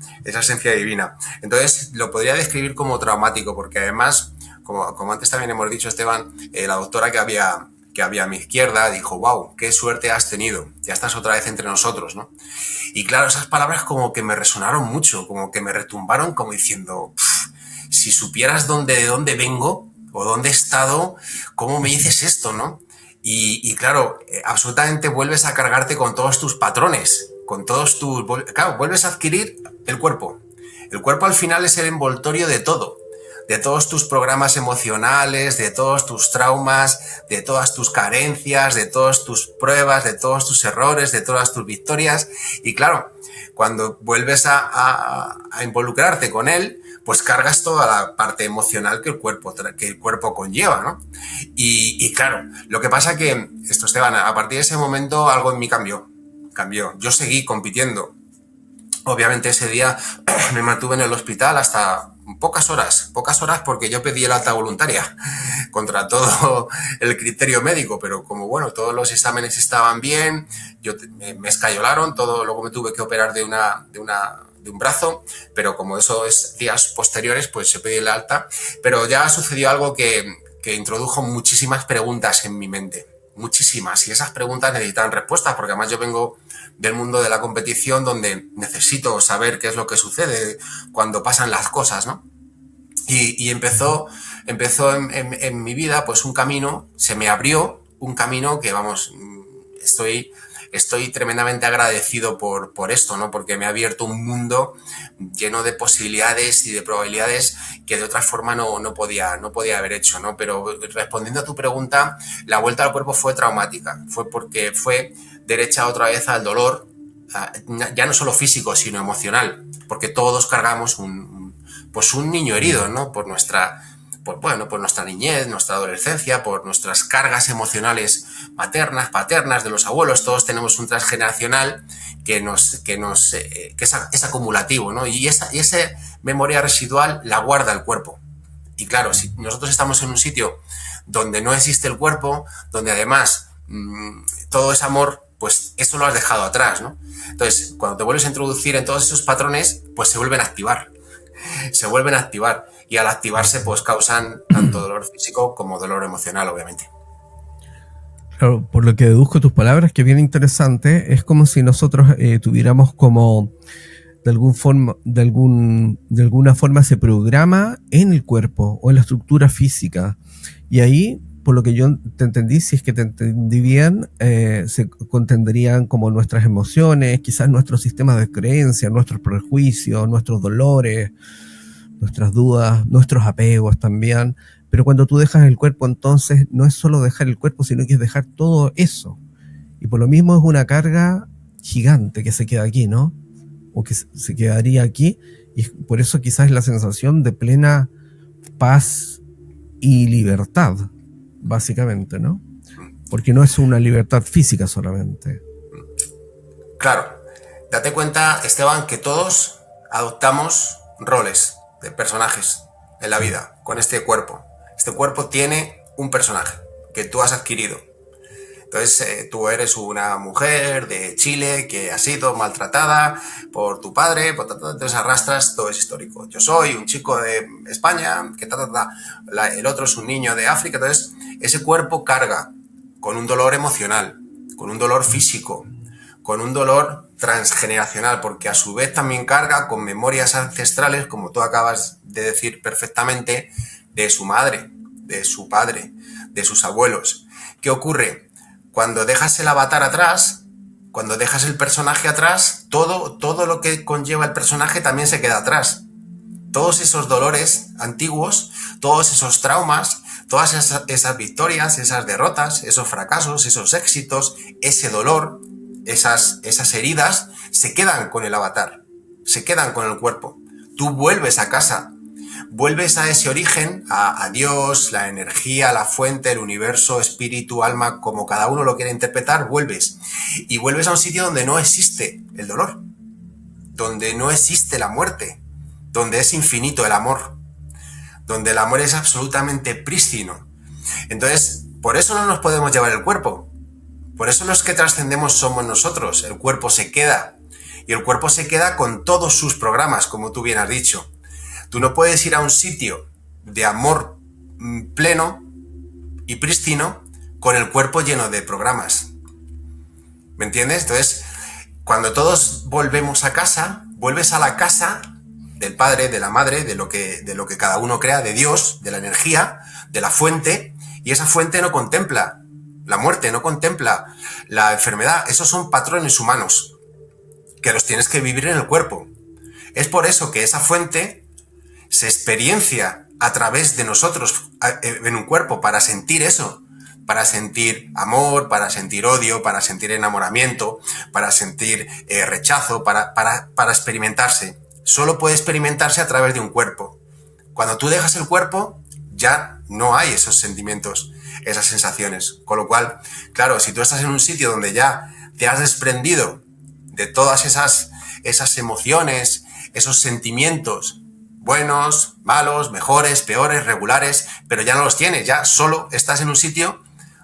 divina. Entonces, lo podría describir como traumático, porque además, como antes también hemos dicho, Esteban, la doctora que había a mi izquierda dijo: wow, qué suerte has tenido, ya estás otra vez entre nosotros, ¿no? Y claro, esas palabras como que me resonaron mucho, como que me retumbaron, como diciendo: si supieras de dónde vengo o dónde he estado, ¿cómo me dices esto, no? Y claro, absolutamente vuelves a cargarte con todos tus patrones, con todos tus... Claro, vuelves a adquirir el cuerpo. El cuerpo al final es el envoltorio de todos tus programas emocionales, de todos tus traumas, de todas tus carencias, de todas tus pruebas, de todos tus errores, de todas tus victorias. Y claro, cuando vuelves a involucrarte con él, pues cargas toda la parte emocional que el cuerpo conlleva, ¿no? Y claro, lo que pasa que, Esteban, a partir de ese momento algo en mí cambió. Yo seguí compitiendo. Obviamente ese día me mantuve en el hospital hasta pocas horas porque yo pedí el alta voluntaria contra todo el criterio médico, pero como bueno, todos los exámenes estaban bien, me escayolaron, luego me tuve que operar de un brazo, pero como eso es días posteriores, pues se pedí el alta, pero ya sucedió algo que introdujo muchísimas preguntas en mi mente, muchísimas, y esas preguntas necesitan respuestas, porque además yo vengo del mundo de la competición donde necesito saber qué es lo que sucede cuando pasan las cosas, ¿no? Y empezó en mi vida pues un camino, se me abrió un camino que, vamos, estoy tremendamente agradecido por esto, ¿no? Porque me ha abierto un mundo lleno de posibilidades y de probabilidades que de otra forma no podía haber hecho, ¿no? Pero respondiendo a tu pregunta, la vuelta al cuerpo fue traumática, porque fue derecha otra vez al dolor, ya no solo físico, sino emocional, porque todos cargamos un niño herido, ¿no? Por nuestra niñez, nuestra adolescencia, por nuestras cargas emocionales maternas, paternas, de los abuelos. Todos tenemos un transgeneracional que es acumulativo, ¿no? Y esa memoria residual la guarda el cuerpo. Y claro, si nosotros estamos en un sitio donde no existe el cuerpo, donde además todo es amor, pues eso lo has dejado atrás, ¿no? Entonces, cuando te vuelves a introducir en todos esos patrones, pues se vuelven a activar. Y al activarse pues causan tanto dolor físico como dolor emocional, obviamente.
Claro, por lo que deduzco tus palabras, que es bien interesante, es como si nosotros tuviéramos como de alguna forma se programa en el cuerpo o en la estructura física, y ahí, por lo que yo te entendí, si es que te entendí bien, se contendrían como nuestras emociones, quizás nuestros sistemas de creencia, nuestros prejuicios, nuestros dolores, nuestras dudas, nuestros apegos también. Pero cuando tú dejas el cuerpo, entonces no es solo dejar el cuerpo, sino que es dejar todo eso. Y por lo mismo es una carga gigante que se queda aquí, ¿no? O que se quedaría aquí. Y por eso quizás es la sensación de plena paz y libertad, básicamente, ¿no? Porque no es una libertad física solamente.
Claro. Date cuenta, Esteban, que todos adoptamos roles de personajes en la vida con este cuerpo. Este cuerpo tiene un personaje que tú has adquirido. Entonces, tú eres una mujer de Chile que ha sido maltratada por tu padre, entonces arrastras todo ese histórico. Yo soy un chico de España, que el otro es un niño de África. Entonces, ese cuerpo carga con un dolor emocional, con un dolor físico, con un dolor transgeneracional, porque a su vez también carga con memorias ancestrales, como tú acabas de decir perfectamente, de su madre, de su padre, de sus abuelos. ¿Qué ocurre? Cuando dejas el avatar atrás, cuando dejas el personaje atrás, todo lo que conlleva el personaje también se queda atrás. Todos esos dolores antiguos, todos esos traumas, todas esas victorias, esas derrotas, esos fracasos, esos éxitos, ese dolor, esas heridas, se quedan con el avatar, se quedan con el cuerpo. Tú vuelves a casa, vuelves a ese origen, a Dios, la energía, la fuente, el universo, espíritu, alma, como cada uno lo quiera interpretar, vuelves. Y vuelves a un sitio donde no existe el dolor, donde no existe la muerte, donde es infinito el amor, donde el amor es absolutamente prístino. Entonces, por eso no nos podemos llevar el cuerpo. Por eso los que trascendemos somos nosotros. El cuerpo se queda. Y el cuerpo se queda con todos sus programas, como tú bien has dicho. Tú no puedes ir a un sitio de amor pleno y prístino con el cuerpo lleno de programas. ¿Me entiendes? Entonces, cuando todos volvemos a casa, vuelves a la casa del padre, de la madre, de lo que cada uno crea, de Dios, de la energía, de la fuente, y esa fuente no contempla la muerte, no contempla la enfermedad. Esos son patrones humanos que los tienes que vivir en el cuerpo. Es por eso que esa fuente se experiencia a través de nosotros en un cuerpo, para sentir eso, para sentir amor, para sentir odio, para sentir enamoramiento, para sentir rechazo, para experimentarse. Solo puede experimentarse a través de un cuerpo. Cuando tú dejas el cuerpo, ya no hay esos sentimientos, esas sensaciones. Con lo cual, claro, si tú estás en un sitio donde ya te has desprendido de todas esas emociones, esos sentimientos buenos, malos, mejores, peores, regulares, pero ya no los tienes, ya solo estás en un sitio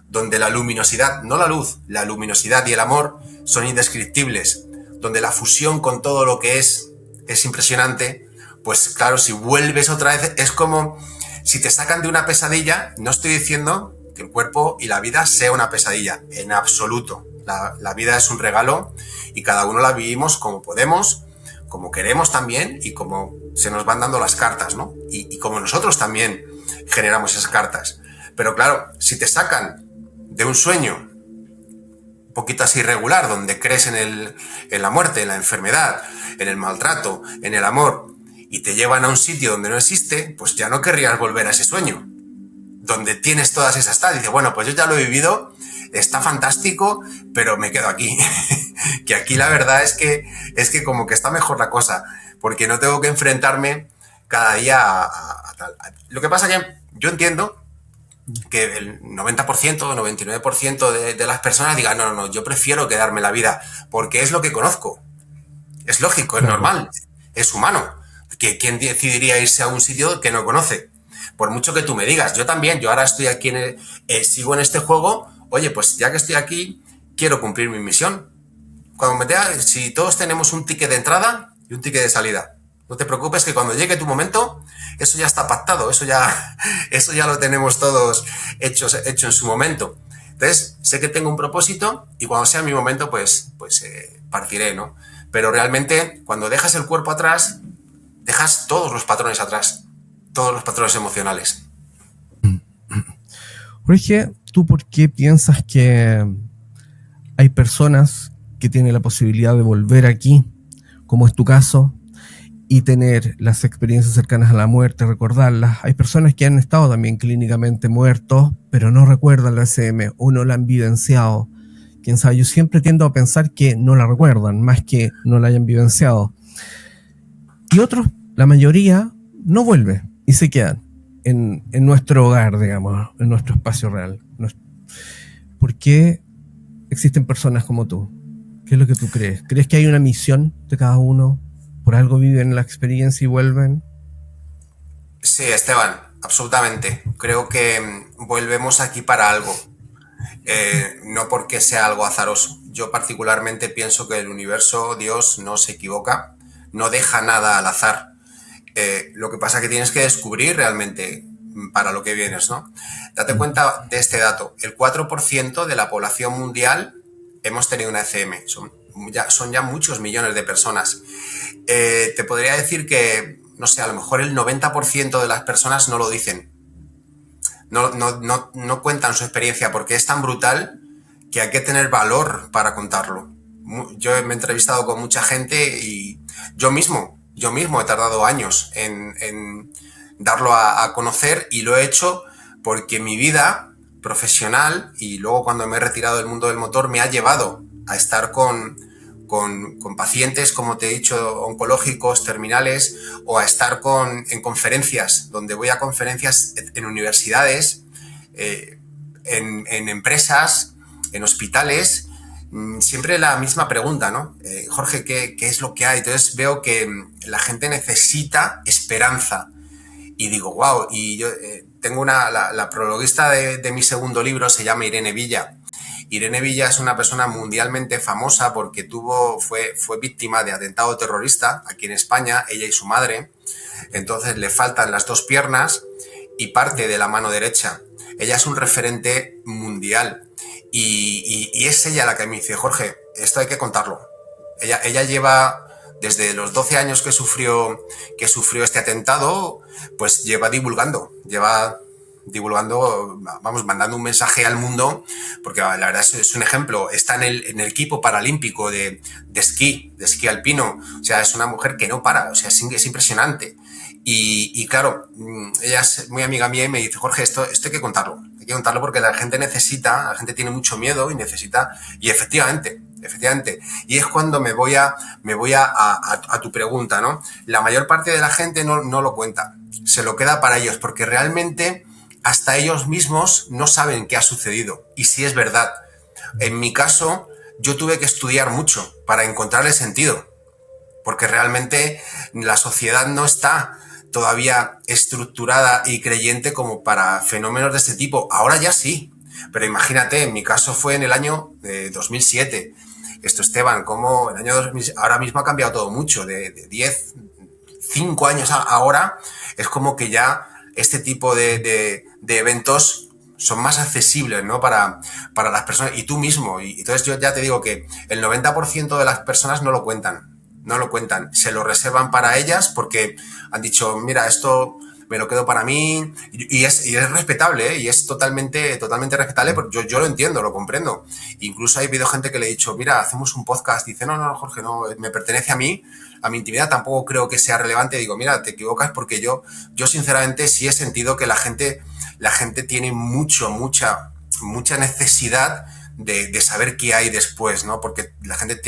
donde la luminosidad, no la luz, la luminosidad y el amor son indescriptibles, donde la fusión con todo lo que es impresionante. Pues claro, si vuelves otra vez, es como si te sacan de una pesadilla. No estoy diciendo que el cuerpo y la vida sea una pesadilla, en absoluto. La vida es un regalo y cada uno la vivimos como podemos, como queremos también, y como se nos van dando las cartas, ¿no? Y como nosotros también generamos esas cartas. Pero claro, si te sacan de un sueño un poquito así irregular, donde crees en la muerte, en la enfermedad, en el maltrato, en el amor, y te llevan a un sitio donde no existe, pues ya no querrías volver a ese sueño, donde tienes todas esas tal. Dices, bueno, pues yo ya lo he vivido, está fantástico, pero me quedo aquí. Que aquí la verdad es que como que está mejor la cosa, porque no tengo que enfrentarme cada día a tal. Lo que pasa que yo entiendo que el 90%, 99% de las personas digan, no, yo prefiero quedarme la vida, porque es lo que conozco. Es lógico, es
Claro.
normal, es humano. ¿Quién decidiría irse a un sitio que no conoce? Por mucho que tú me digas, yo también, yo ahora estoy aquí, sigo en este juego, oye, pues ya que estoy aquí, quiero cumplir mi misión. Si todos tenemos un ticket de entrada y un ticket de salida, no te preocupes, que cuando llegue tu momento, eso ya está pactado, eso ya lo tenemos todos hecho en su momento. Entonces, sé que tengo un propósito y cuando sea mi momento, pues partiré, ¿no? Pero realmente, cuando dejas el cuerpo atrás, dejas todos los patrones atrás, todos los patrones emocionales.
Jorge, ¿tú por qué piensas que hay personas que tienen la posibilidad de volver aquí, como es tu caso, y tener las experiencias cercanas a la muerte, recordarlas? Hay personas que han estado también clínicamente muertos, pero no recuerdan la SM o no la han vivenciado. Quién sabe, yo siempre tiendo a pensar que no la recuerdan, más que no la hayan vivenciado. Y otros, la mayoría, no vuelve y se quedan en nuestro hogar, digamos, en nuestro espacio real. ¿Por qué existen personas como tú? ¿Qué es lo que tú crees? ¿Crees que hay una misión de cada uno? ¿Por algo viven la experiencia y vuelven?
Sí, Esteban, absolutamente. Creo que volvemos aquí para algo. No porque sea algo azaroso. Yo particularmente pienso que el universo, Dios, no se equivoca, no deja nada al azar. Lo que pasa es que tienes que descubrir realmente para lo que vienes, ¿no? Date cuenta de este dato. El 4% de la población mundial hemos tenido una ECM. Son ya muchos millones de personas. Te podría decir que, no sé, a lo mejor el 90% de las personas no lo dicen. No cuentan su experiencia porque es tan brutal que hay que tener valor para contarlo. Yo me he entrevistado con mucha gente y yo mismo he tardado años en darlo a conocer, y lo he hecho porque mi vida profesional y luego cuando me he retirado del mundo del motor me ha llevado a estar con pacientes, como te he dicho, oncológicos, terminales, o a estar en conferencias, donde voy a conferencias en universidades, en empresas, en hospitales. Siempre la misma pregunta, ¿no? Jorge, ¿qué es lo que hay? Entonces veo que la gente necesita esperanza. Y digo, wow, y yo tengo la prologuista de mi segundo libro, se llama Irene Villa. Irene Villa es una persona mundialmente famosa porque fue víctima de atentado terrorista aquí en España, ella y su madre. Entonces le faltan las dos piernas y parte de la mano derecha. Ella es un referente mundial y es ella la que me dice, Jorge, esto hay que contarlo. Ella lleva, desde los 12 años que sufrió este atentado, pues lleva divulgando, lleva vamos, mandando un mensaje al mundo, porque la verdad es un ejemplo. Está en el equipo paralímpico de esquí alpino. O sea, es una mujer que no para, o sea, es impresionante. Y claro, ella es muy amiga mía y me dice, Jorge, esto hay que contarlo. Hay que contarlo porque la gente tiene mucho miedo y necesita, y efectivamente. Y es cuando me voy a tu pregunta, ¿no? La mayor parte de la gente no lo cuenta, se lo queda para ellos, porque realmente hasta ellos mismos no saben qué ha sucedido y si es verdad. En mi caso, yo tuve que estudiar mucho para encontrarle sentido, porque realmente la sociedad no está todavía estructurada y creyente como para fenómenos de este tipo. Ahora ya sí, pero imagínate, en mi caso fue en el año 2007. Esteban, como el año 2000, ahora mismo ha cambiado todo mucho, de 10, 5 años ahora, es como que ya este tipo de eventos son más accesibles, ¿no? Para las personas y tú mismo. Y entonces yo ya te digo que el 90% de las personas no lo cuentan, se lo reservan para ellas porque han dicho, mira, esto me lo quedo para mí, y es respetable, ¿eh? Y es totalmente respetable, porque yo lo entiendo, lo comprendo. Incluso ha habido gente que le he dicho, mira, hacemos un podcast, dice, no, Jorge, no, me pertenece a mí, a mi intimidad, tampoco creo que sea relevante. Digo, mira, te equivocas, porque yo sinceramente sí he sentido que la gente tiene mucha necesidad de saber qué hay después, ¿no? Porque la gente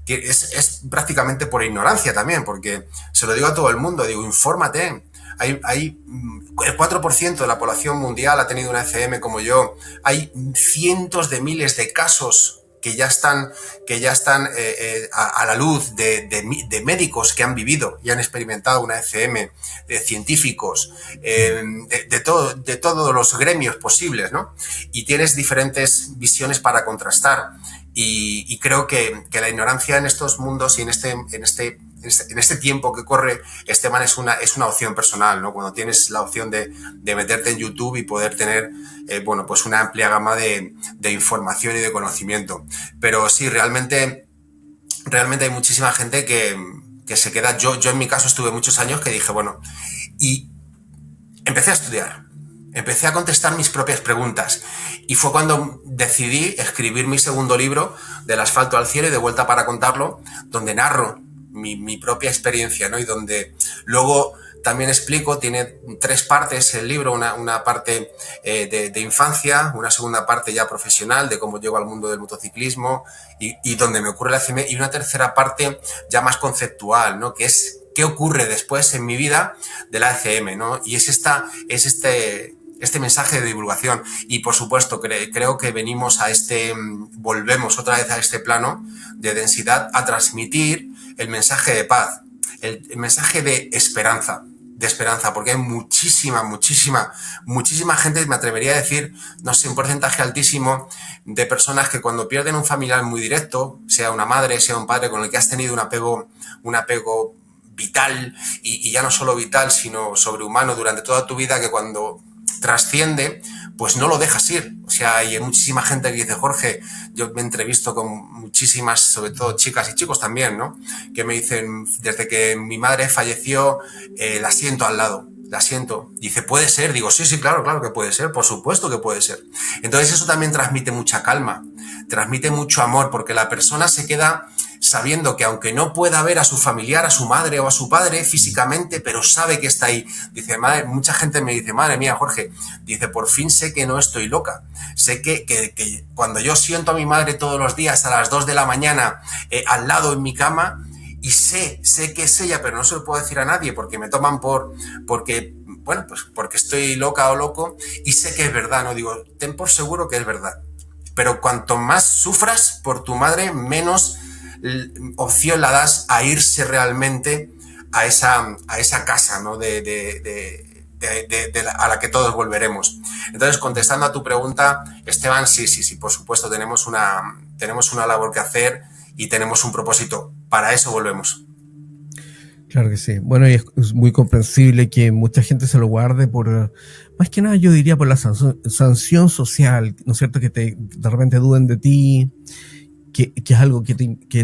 es prácticamente por ignorancia también, porque se lo digo a todo el mundo, digo, infórmate. El 4% de la población mundial ha tenido una ECM como yo. Hay cientos de miles de casos que ya están a la luz de médicos que han vivido y han experimentado una ECM, de científicos, de todos los gremios posibles, ¿no? Y tienes diferentes visiones para contrastar. Y creo que la ignorancia en estos mundos y en este tiempo que corre, Esteban, es una opción personal, ¿no? Cuando tienes la opción de meterte en YouTube y poder tener, pues una amplia gama de información y de conocimiento. Pero sí, realmente hay muchísima gente que se queda. Yo en mi caso estuve muchos años que dije, bueno, y empecé a estudiar. Empecé a contestar mis propias preguntas y fue cuando decidí escribir mi segundo libro, Del asfalto al cielo y de vuelta para contarlo, donde narro mi propia experiencia, ¿no? Y donde luego también explico, tiene 3 partes el libro, una parte de infancia, una segunda parte ya profesional, de cómo llego al mundo del motociclismo y donde me ocurre la ACM, y una tercera parte ya más conceptual, ¿no? Que es qué ocurre después en mi vida de la ACM, ¿no? Y es este mensaje de divulgación. Y por supuesto creo que volvemos otra vez a este plano de densidad, a transmitir el mensaje de paz, el mensaje de esperanza, porque hay muchísima gente, me atrevería a decir, no sé, un porcentaje altísimo de personas que cuando pierden un familiar muy directo, sea una madre, sea un padre con el que has tenido un apego vital, y ya no solo vital, sino sobrehumano durante toda tu vida, que cuando trasciende, pues no lo dejas ir. O sea, hay muchísima gente que dice, Jorge, yo me entrevisto con muchísimas, sobre todo chicas y chicos también, ¿no? Que me dicen, desde que mi madre falleció, la siento al lado. La siento. Dice, ¿puede ser? Digo, sí, claro que puede ser, por supuesto que puede ser. Entonces eso también transmite mucha calma, transmite mucho amor, porque la persona se queda sabiendo que aunque no pueda ver a su familiar, a su madre o a su padre físicamente, pero sabe que está ahí. Dice, mucha gente me dice, madre mía, Jorge, dice, por fin sé que no estoy loca. Sé que cuando yo siento a mi madre todos los días a las 2 de la mañana al lado en mi cama, y sé que es ella, pero no se lo puedo decir a nadie porque me toman porque estoy loca o loco, y sé que es verdad, no digo, ten por seguro que es verdad. Pero cuanto más sufras por tu madre, menos opción la das a irse realmente a esa casa, ¿no? A la que todos volveremos. Entonces, contestando a tu pregunta, Esteban, sí, por supuesto, tenemos una labor que hacer y tenemos un propósito. Para eso volvemos.
Claro que sí. Bueno, y es muy comprensible que mucha gente se lo guarde por, más que nada yo diría por la sanción social, ¿no es cierto? Que de repente duden de ti, que es algo que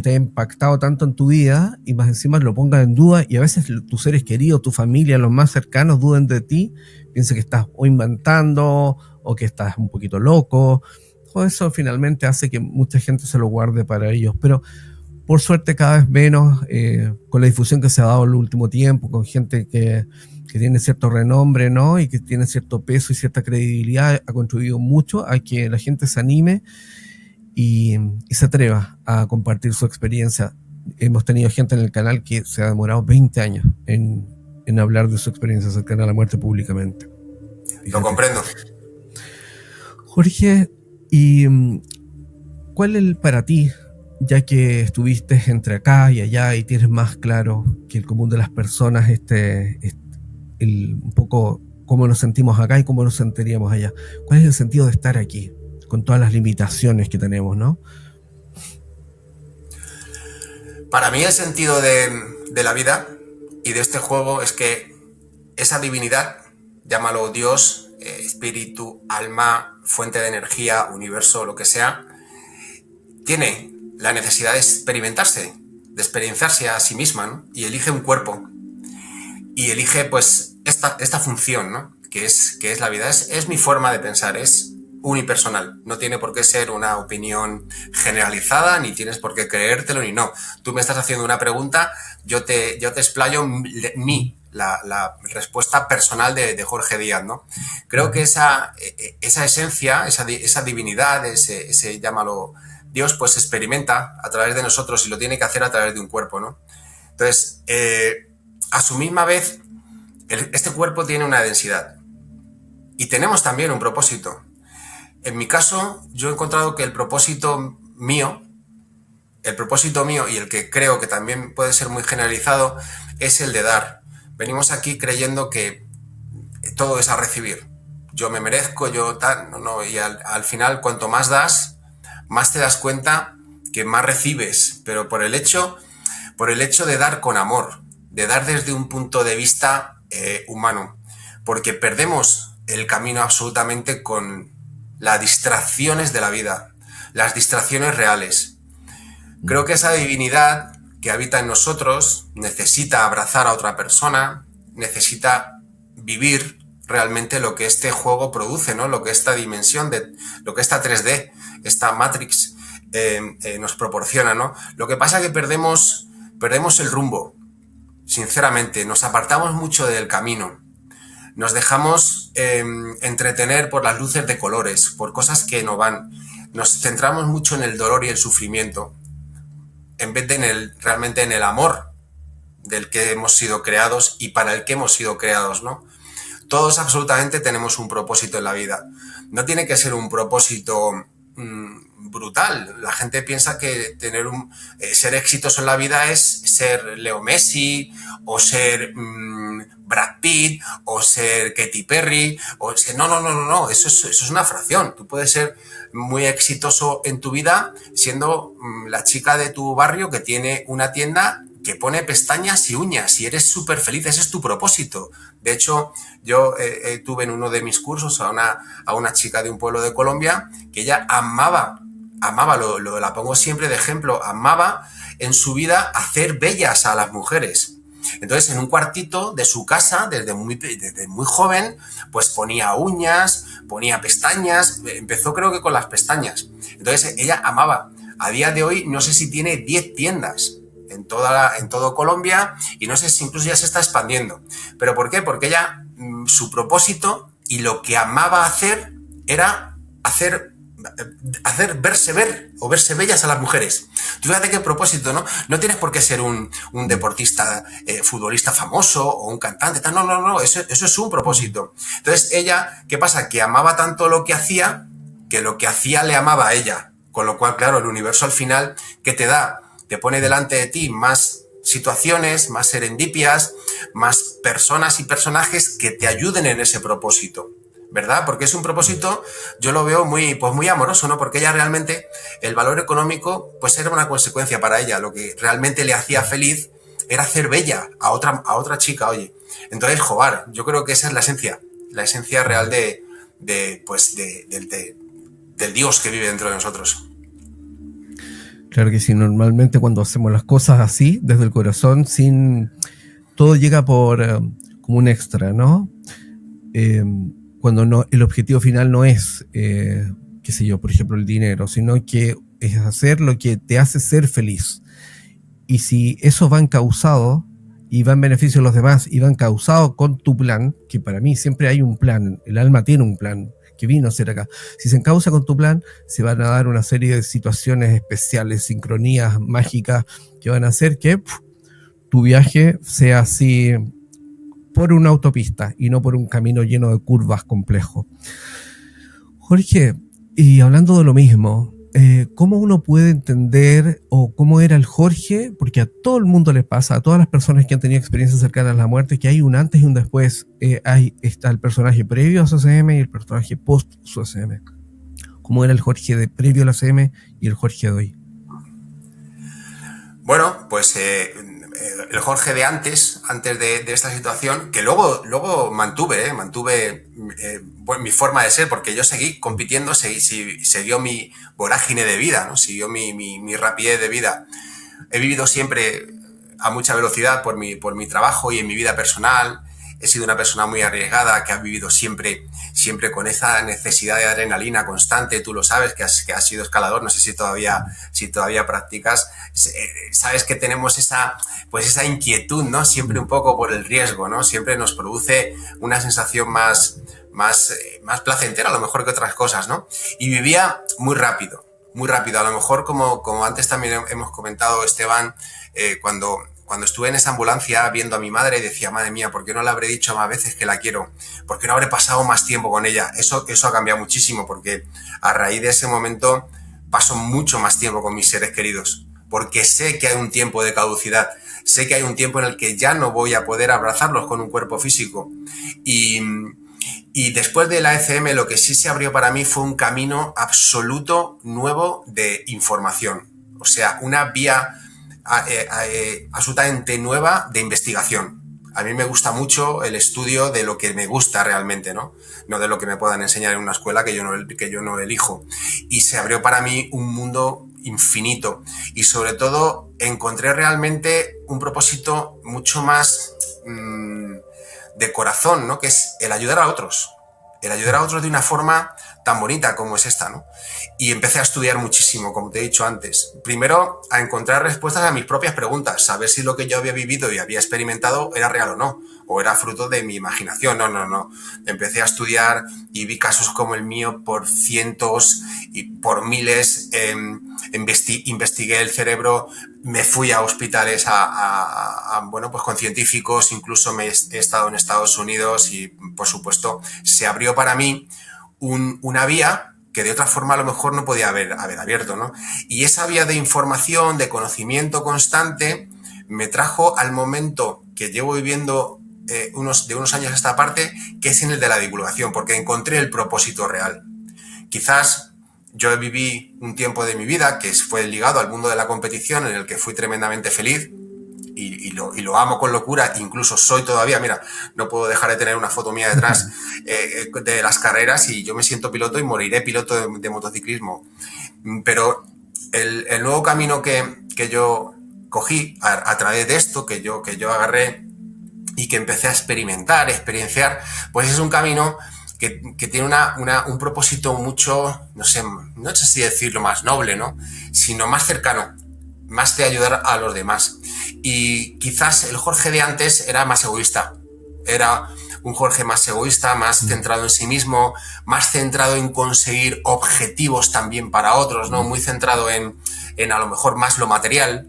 te ha impactado tanto en tu vida y más encima lo pongas en duda y a veces tus seres queridos, tu familia, los más cercanos duden de ti, piensen que estás o inventando o que estás un poquito loco. Todo eso finalmente hace que mucha gente se lo guarde para ellos, pero por suerte cada vez menos, con la difusión que se ha dado en el último tiempo, con gente que tiene cierto renombre, ¿no? Y que tiene cierto peso y cierta credibilidad, ha contribuido mucho a que la gente se anime y se atreva a compartir su experiencia. Hemos tenido gente en el canal que se ha demorado 20 años en hablar de su experiencia cercana a la muerte públicamente. Fíjate.
Lo comprendo.
Jorge, ¿y cuál es para ti, ya que estuviste entre acá y allá y tienes más claro que el común de las personas, un poco cómo nos sentimos acá y cómo nos sentiríamos allá? ¿Cuál es el sentido de estar aquí, con todas las limitaciones que tenemos, ¿no?
Para mí el sentido de la vida y de este juego es que esa divinidad, llámalo Dios, espíritu, alma, fuente de energía, universo, lo que sea, tiene la necesidad de experimentarse, de experienciarse a sí misma, ¿no? Y elige un cuerpo. Y elige pues esta función, ¿no? Que es la vida. Es mi forma de pensar, es unipersonal. No tiene por qué ser una opinión generalizada, ni tienes por qué creértelo, ni no. Tú me estás haciendo una pregunta, yo te explayo la respuesta personal de Jorge Díaz, ¿no? Creo que esa esencia, esa divinidad, ese llámalo Dios, pues se experimenta a través de nosotros y lo tiene que hacer a través de un cuerpo, ¿no? Entonces, a su misma vez, este cuerpo tiene una densidad y tenemos también un propósito. En mi caso, yo he encontrado que el propósito mío y el que creo que también puede ser muy generalizado es el de dar. Venimos aquí creyendo que todo es a recibir. Yo me merezco, yo tal, no, y al final cuanto más das, más te das cuenta que más recibes, pero por el hecho de dar con amor, de dar desde un punto de vista humano, porque perdemos el camino absolutamente con las distracciones de la vida, las distracciones reales. Creo que esa divinidad que habita en nosotros necesita abrazar a otra persona, necesita vivir realmente lo que este juego produce, ¿no? Lo que esta dimensión, lo que esta 3D, esta Matrix nos proporciona, ¿no? Lo que pasa es que perdemos el rumbo, sinceramente, nos apartamos mucho del camino. Nos dejamos entretener por las luces de colores, por cosas que no van. Nos centramos mucho en el dolor y el sufrimiento, en vez de realmente en el amor del que hemos sido creados y para el que hemos sido creados, ¿no? Todos absolutamente tenemos un propósito en la vida. No tiene que ser un propósito brutal. La gente piensa que ser exitoso en la vida es ser Leo Messi o ser Brad Pitt o ser Katy Perry o ser... No, eso es una fracción. Tú puedes ser muy exitoso en tu vida siendo la chica de tu barrio que tiene una tienda que pone pestañas y uñas y eres súper feliz, ese es tu propósito. De hecho, yo tuve en uno de mis cursos a una chica de un pueblo de Colombia que ella amaba, la pongo siempre de ejemplo, amaba en su vida hacer bellas a las mujeres. Entonces, en un cuartito de su casa, desde muy joven, pues ponía uñas, ponía pestañas, empezó creo que con las pestañas. Entonces, ella amaba. A día de hoy, no sé si tiene 10 tiendas en todo Colombia y no sé si incluso ya se está expandiendo. ¿Pero por qué? Porque ella, su propósito y lo que amaba hacer era hacer verse bellas a las mujeres. Tú fíjate qué propósito, ¿no? No tienes por qué ser un deportista, futbolista famoso o un cantante, tal. No, eso es un propósito. Entonces ella, ¿qué pasa? Que amaba tanto lo que hacía, que lo que hacía le amaba a ella. Con lo cual, claro, el universo al final, ¿qué te da? Te pone delante de ti más situaciones, más serendipias, más personas y personajes que te ayuden en ese propósito, ¿verdad? Porque es un propósito, yo lo veo muy amoroso, ¿no? Porque ella realmente, el valor económico, pues era una consecuencia para ella. Lo que realmente le hacía feliz era hacer bella a otra chica, oye. Entonces, joder, yo creo que esa es la esencia real del Dios que vive dentro de nosotros.
Claro que sí, normalmente cuando hacemos las cosas así, desde el corazón, sin todo llega por como un extra, ¿no? Eh, Cuando no, el objetivo final no es, qué sé yo, por ejemplo, el dinero, sino que es hacer lo que te hace ser feliz. Y si eso va encausado y va en beneficio de los demás y va encausado con tu plan, que para mí siempre hay un plan, el alma tiene un plan que vino a ser acá. Si se encausa con tu plan, se van a dar una serie de situaciones especiales, sincronías mágicas que van a hacer que tu viaje sea así por una autopista y no por un camino lleno de curvas complejo. Jorge, y hablando de lo mismo, ¿cómo uno puede entender o cómo era el Jorge? Porque a todo el mundo le pasa, a todas las personas que han tenido experiencias cercanas a la muerte, que hay un antes y un después. Está el personaje previo a su ACM y el personaje post su ACM. ¿Cómo era el Jorge de previo a la ACM y el Jorge de hoy?
Bueno, pues el Jorge de antes de esta situación, que luego mantuve bueno, mi forma de ser, porque yo seguí compitiendo, siguió mi vorágine de vida, ¿no? Siguió mi rapidez de vida. He vivido siempre a mucha velocidad por mi trabajo y en mi vida personal. He sido una persona muy arriesgada que ha vivido siempre con esa necesidad de adrenalina constante. Tú lo sabes, que has sido escalador, no sé si todavía practicas. Sabes que tenemos esa inquietud, ¿no? Siempre un poco por el riesgo, ¿no? Siempre nos produce una sensación más placentera a lo mejor que otras cosas, ¿no? Y vivía muy rápido. A lo mejor como antes también hemos comentado, Esteban, cuando estuve en esa ambulancia viendo a mi madre y decía, madre mía, ¿por qué no le habré dicho más veces que la quiero? ¿Por qué no habré pasado más tiempo con ella? Eso ha cambiado muchísimo, porque a raíz de ese momento paso mucho más tiempo con mis seres queridos, porque sé que hay un tiempo de caducidad, sé que hay un tiempo en el que ya no voy a poder abrazarlos con un cuerpo físico. Y después de la ECM, lo que sí se abrió para mí fue un camino absoluto nuevo de información. O sea, una vía absolutamente nueva de investigación. A mí me gusta mucho el estudio de lo que me gusta realmente, ¿no? No de lo que me puedan enseñar en una escuela que yo no elijo. Y se abrió para mí un mundo infinito. Y sobre todo encontré realmente un propósito mucho más de corazón, ¿no? Que es el ayudar a otros. El ayudar a otros de una forma tan bonita como es esta, ¿no? Y empecé a estudiar muchísimo, como te he dicho antes. Primero, a encontrar respuestas a mis propias preguntas, saber si lo que yo había vivido y había experimentado era real o no, o era fruto de mi imaginación. No. Empecé a estudiar y vi casos como el mío por cientos y por miles. Investigué el cerebro, me fui a hospitales bueno, pues con científicos, incluso he estado en Estados Unidos y, por supuesto, se abrió para mí una vía que de otra forma a lo mejor no podía haber abierto, ¿no? Y esa vía de información, de conocimiento constante, me trajo al momento que llevo viviendo de unos años a esta parte, que es en el de la divulgación, porque encontré el propósito real. Quizás yo viví un tiempo de mi vida que fue ligado al mundo de la competición, en el que fui tremendamente feliz y lo amo con locura, incluso soy todavía, mira, no puedo dejar de tener una foto mía detrás de las carreras, y yo me siento piloto y moriré piloto de motociclismo. Pero el nuevo camino que yo cogí a través de esto, que yo agarré y que empecé a experienciar, pues es un camino que tiene un propósito mucho, no sé si decirlo más noble, ¿no? Sino más cercano, más de ayudar a los demás. Y quizás el Jorge de antes era más egoísta, era un Jorge más egoísta, más centrado en sí mismo, más centrado en conseguir objetivos también para otros, ¿no? Muy centrado en a lo mejor más lo material,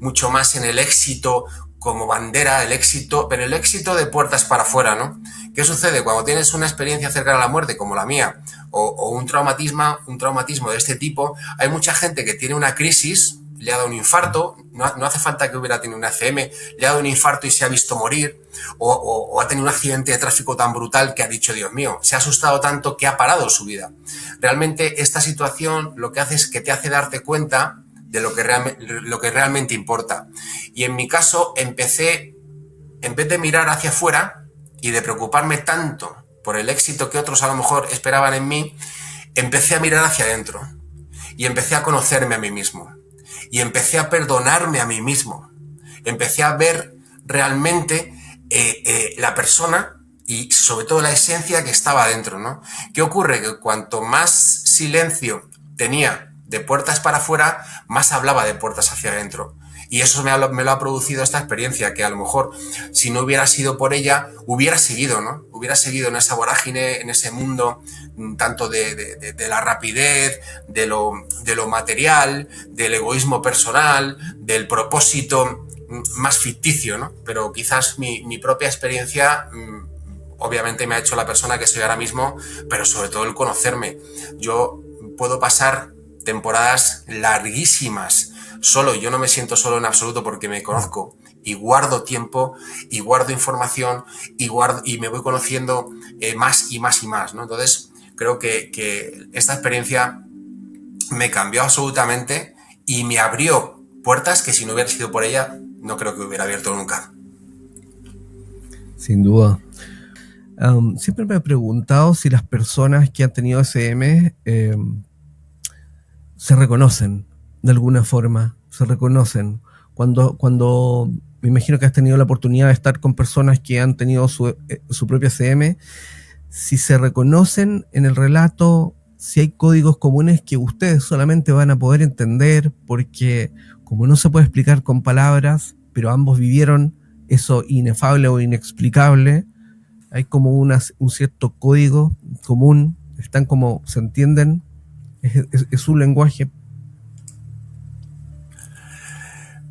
mucho más en el éxito como bandera, pero el éxito de puertas para afuera, ¿no? ¿Qué sucede cuando tienes una experiencia cercana a la muerte como la mía, o un traumatismo de este tipo? Hay mucha gente que tiene una crisis, le ha dado un infarto, no hace falta que hubiera tenido una ACM, le ha dado un infarto y se ha visto morir, o ha tenido un accidente de tráfico tan brutal que ha dicho, Dios mío, se ha asustado tanto que ha parado su vida. Realmente esta situación lo que hace es que te hace darte cuenta de lo que realmente importa. Y en mi caso empecé, en vez de mirar hacia afuera y de preocuparme tanto por el éxito que otros a lo mejor esperaban en mí, empecé a mirar hacia adentro y empecé a conocerme a mí mismo. y empecé a perdonarme a mí mismo. Empecé a ver realmente la persona y sobre todo la esencia que estaba dentro, ¿no? ¿Qué ocurre? Que cuanto más silencio tenía de puertas para afuera, más hablaba de puertas hacia adentro. Y eso me lo ha producido esta experiencia, que a lo mejor si no hubiera sido por ella, hubiera seguido, ¿no? Hubiera seguido en esa vorágine, en ese mundo tanto de la rapidez, de lo material, del egoísmo personal, del propósito más ficticio, ¿no? Pero quizás mi propia experiencia obviamente me ha hecho la persona que soy ahora mismo, pero sobre todo el conocerme. Yo puedo pasar temporadas larguísimas solo, yo no me siento solo en absoluto porque me conozco y guardo tiempo y guardo información y me voy conociendo más y más y más, ¿no? Entonces creo que esta experiencia me cambió absolutamente y me abrió puertas que si no hubiera sido por ella no creo que hubiera abierto nunca.
Sin duda. Siempre me he preguntado si las personas que han tenido SM se reconocen de alguna forma, se reconocen. Cuando me imagino que has tenido la oportunidad de estar con personas que han tenido su propia SM, si se reconocen en el relato, si hay códigos comunes que ustedes solamente van a poder entender, porque como no se puede explicar con palabras, pero ambos vivieron eso inefable o inexplicable, hay como un cierto código común, están como, se entienden, es un lenguaje.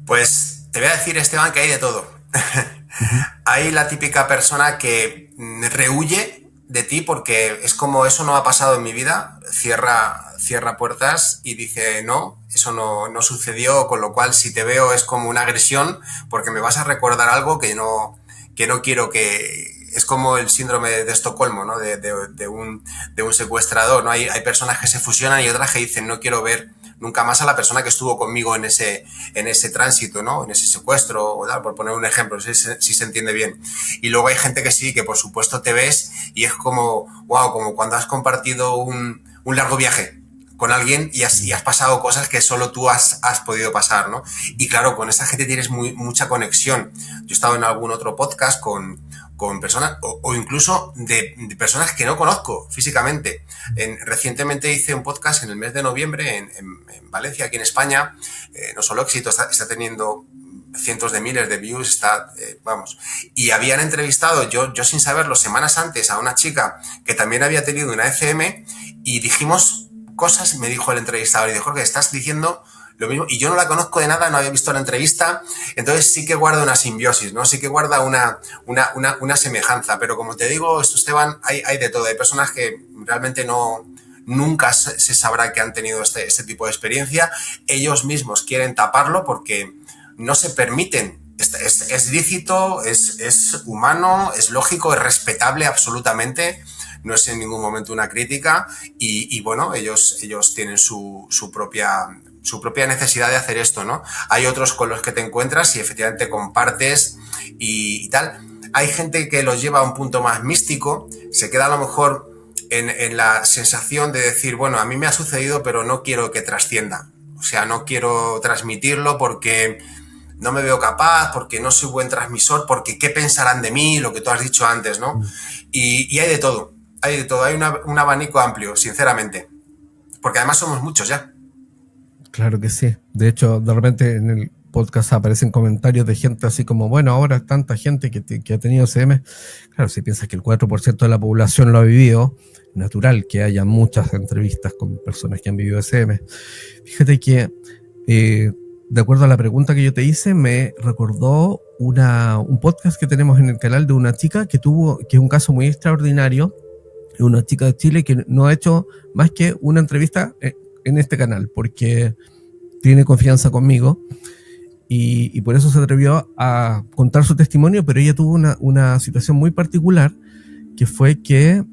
Pues te voy a decir, Esteban, que hay de todo.
Uh-huh.
Hay la típica persona que rehuye de ti porque es como eso no ha pasado en mi vida, cierra puertas y dice no, eso no sucedió, con lo cual si te veo es como una agresión porque me vas a recordar algo que no quiero que... Es como el síndrome de Estocolmo, ¿no? De un secuestrador, ¿no? Hay personas que se fusionan y otras que dicen no quiero ver nunca más a la persona que estuvo conmigo en ese tránsito, ¿no? En ese secuestro, o tal, por poner un ejemplo, si se entiende bien. Y luego hay gente que sí, que por supuesto te ves y es como, wow, como cuando has compartido un largo viaje con alguien y has pasado cosas que solo tú has podido pasar, ¿no? Y claro, con esa gente tienes mucha conexión. Yo he estado en algún otro podcast con personas o incluso de personas que no conozco físicamente. Recientemente hice un podcast en el mes de noviembre en Valencia, aquí en España. No solo éxito, está teniendo cientos de miles de views, vamos. Y habían entrevistado, yo sin saberlo, semanas antes a una chica que también había tenido una SM y dijimos cosas, me dijo el entrevistador, y dijo, Jorge, estás diciendo lo mismo, y yo no la conozco de nada, no había visto la entrevista, entonces sí que guarda una simbiosis, ¿no? Sí que guarda una semejanza, pero como te digo, Esteban, hay de todo, hay personas que realmente nunca se sabrá que han tenido este tipo de experiencia, ellos mismos quieren taparlo porque no se permiten, es lícito, es humano, es lógico, es respetable absolutamente, no es en ningún momento una crítica y bueno, ellos tienen su propia necesidad de hacer esto, ¿no? Hay otros con los que te encuentras y efectivamente compartes y tal. Hay gente que los lleva a un punto más místico, se queda a lo mejor en la sensación de decir, bueno, a mí me ha sucedido, pero no quiero que trascienda. O sea, no quiero transmitirlo porque no me veo capaz, porque no soy buen transmisor, porque qué pensarán de mí, lo que tú has dicho antes, ¿no? Y hay de todo, hay un abanico amplio, sinceramente, porque además somos muchos ya.
Claro que sí. De hecho, de repente en el podcast aparecen comentarios de gente así como, bueno, ahora tanta gente que ha tenido SM. Claro, si piensas que el 4% de la población lo ha vivido, natural que haya muchas entrevistas con personas que han vivido SM. Fíjate que, de acuerdo a la pregunta que yo te hice, me recordó un podcast que tenemos en el canal de una chica que es un caso muy extraordinario, una chica de Chile que no ha hecho más que una entrevista en este canal, porque tiene confianza conmigo y por eso se atrevió a contar su testimonio, pero ella tuvo una situación muy particular, que fue que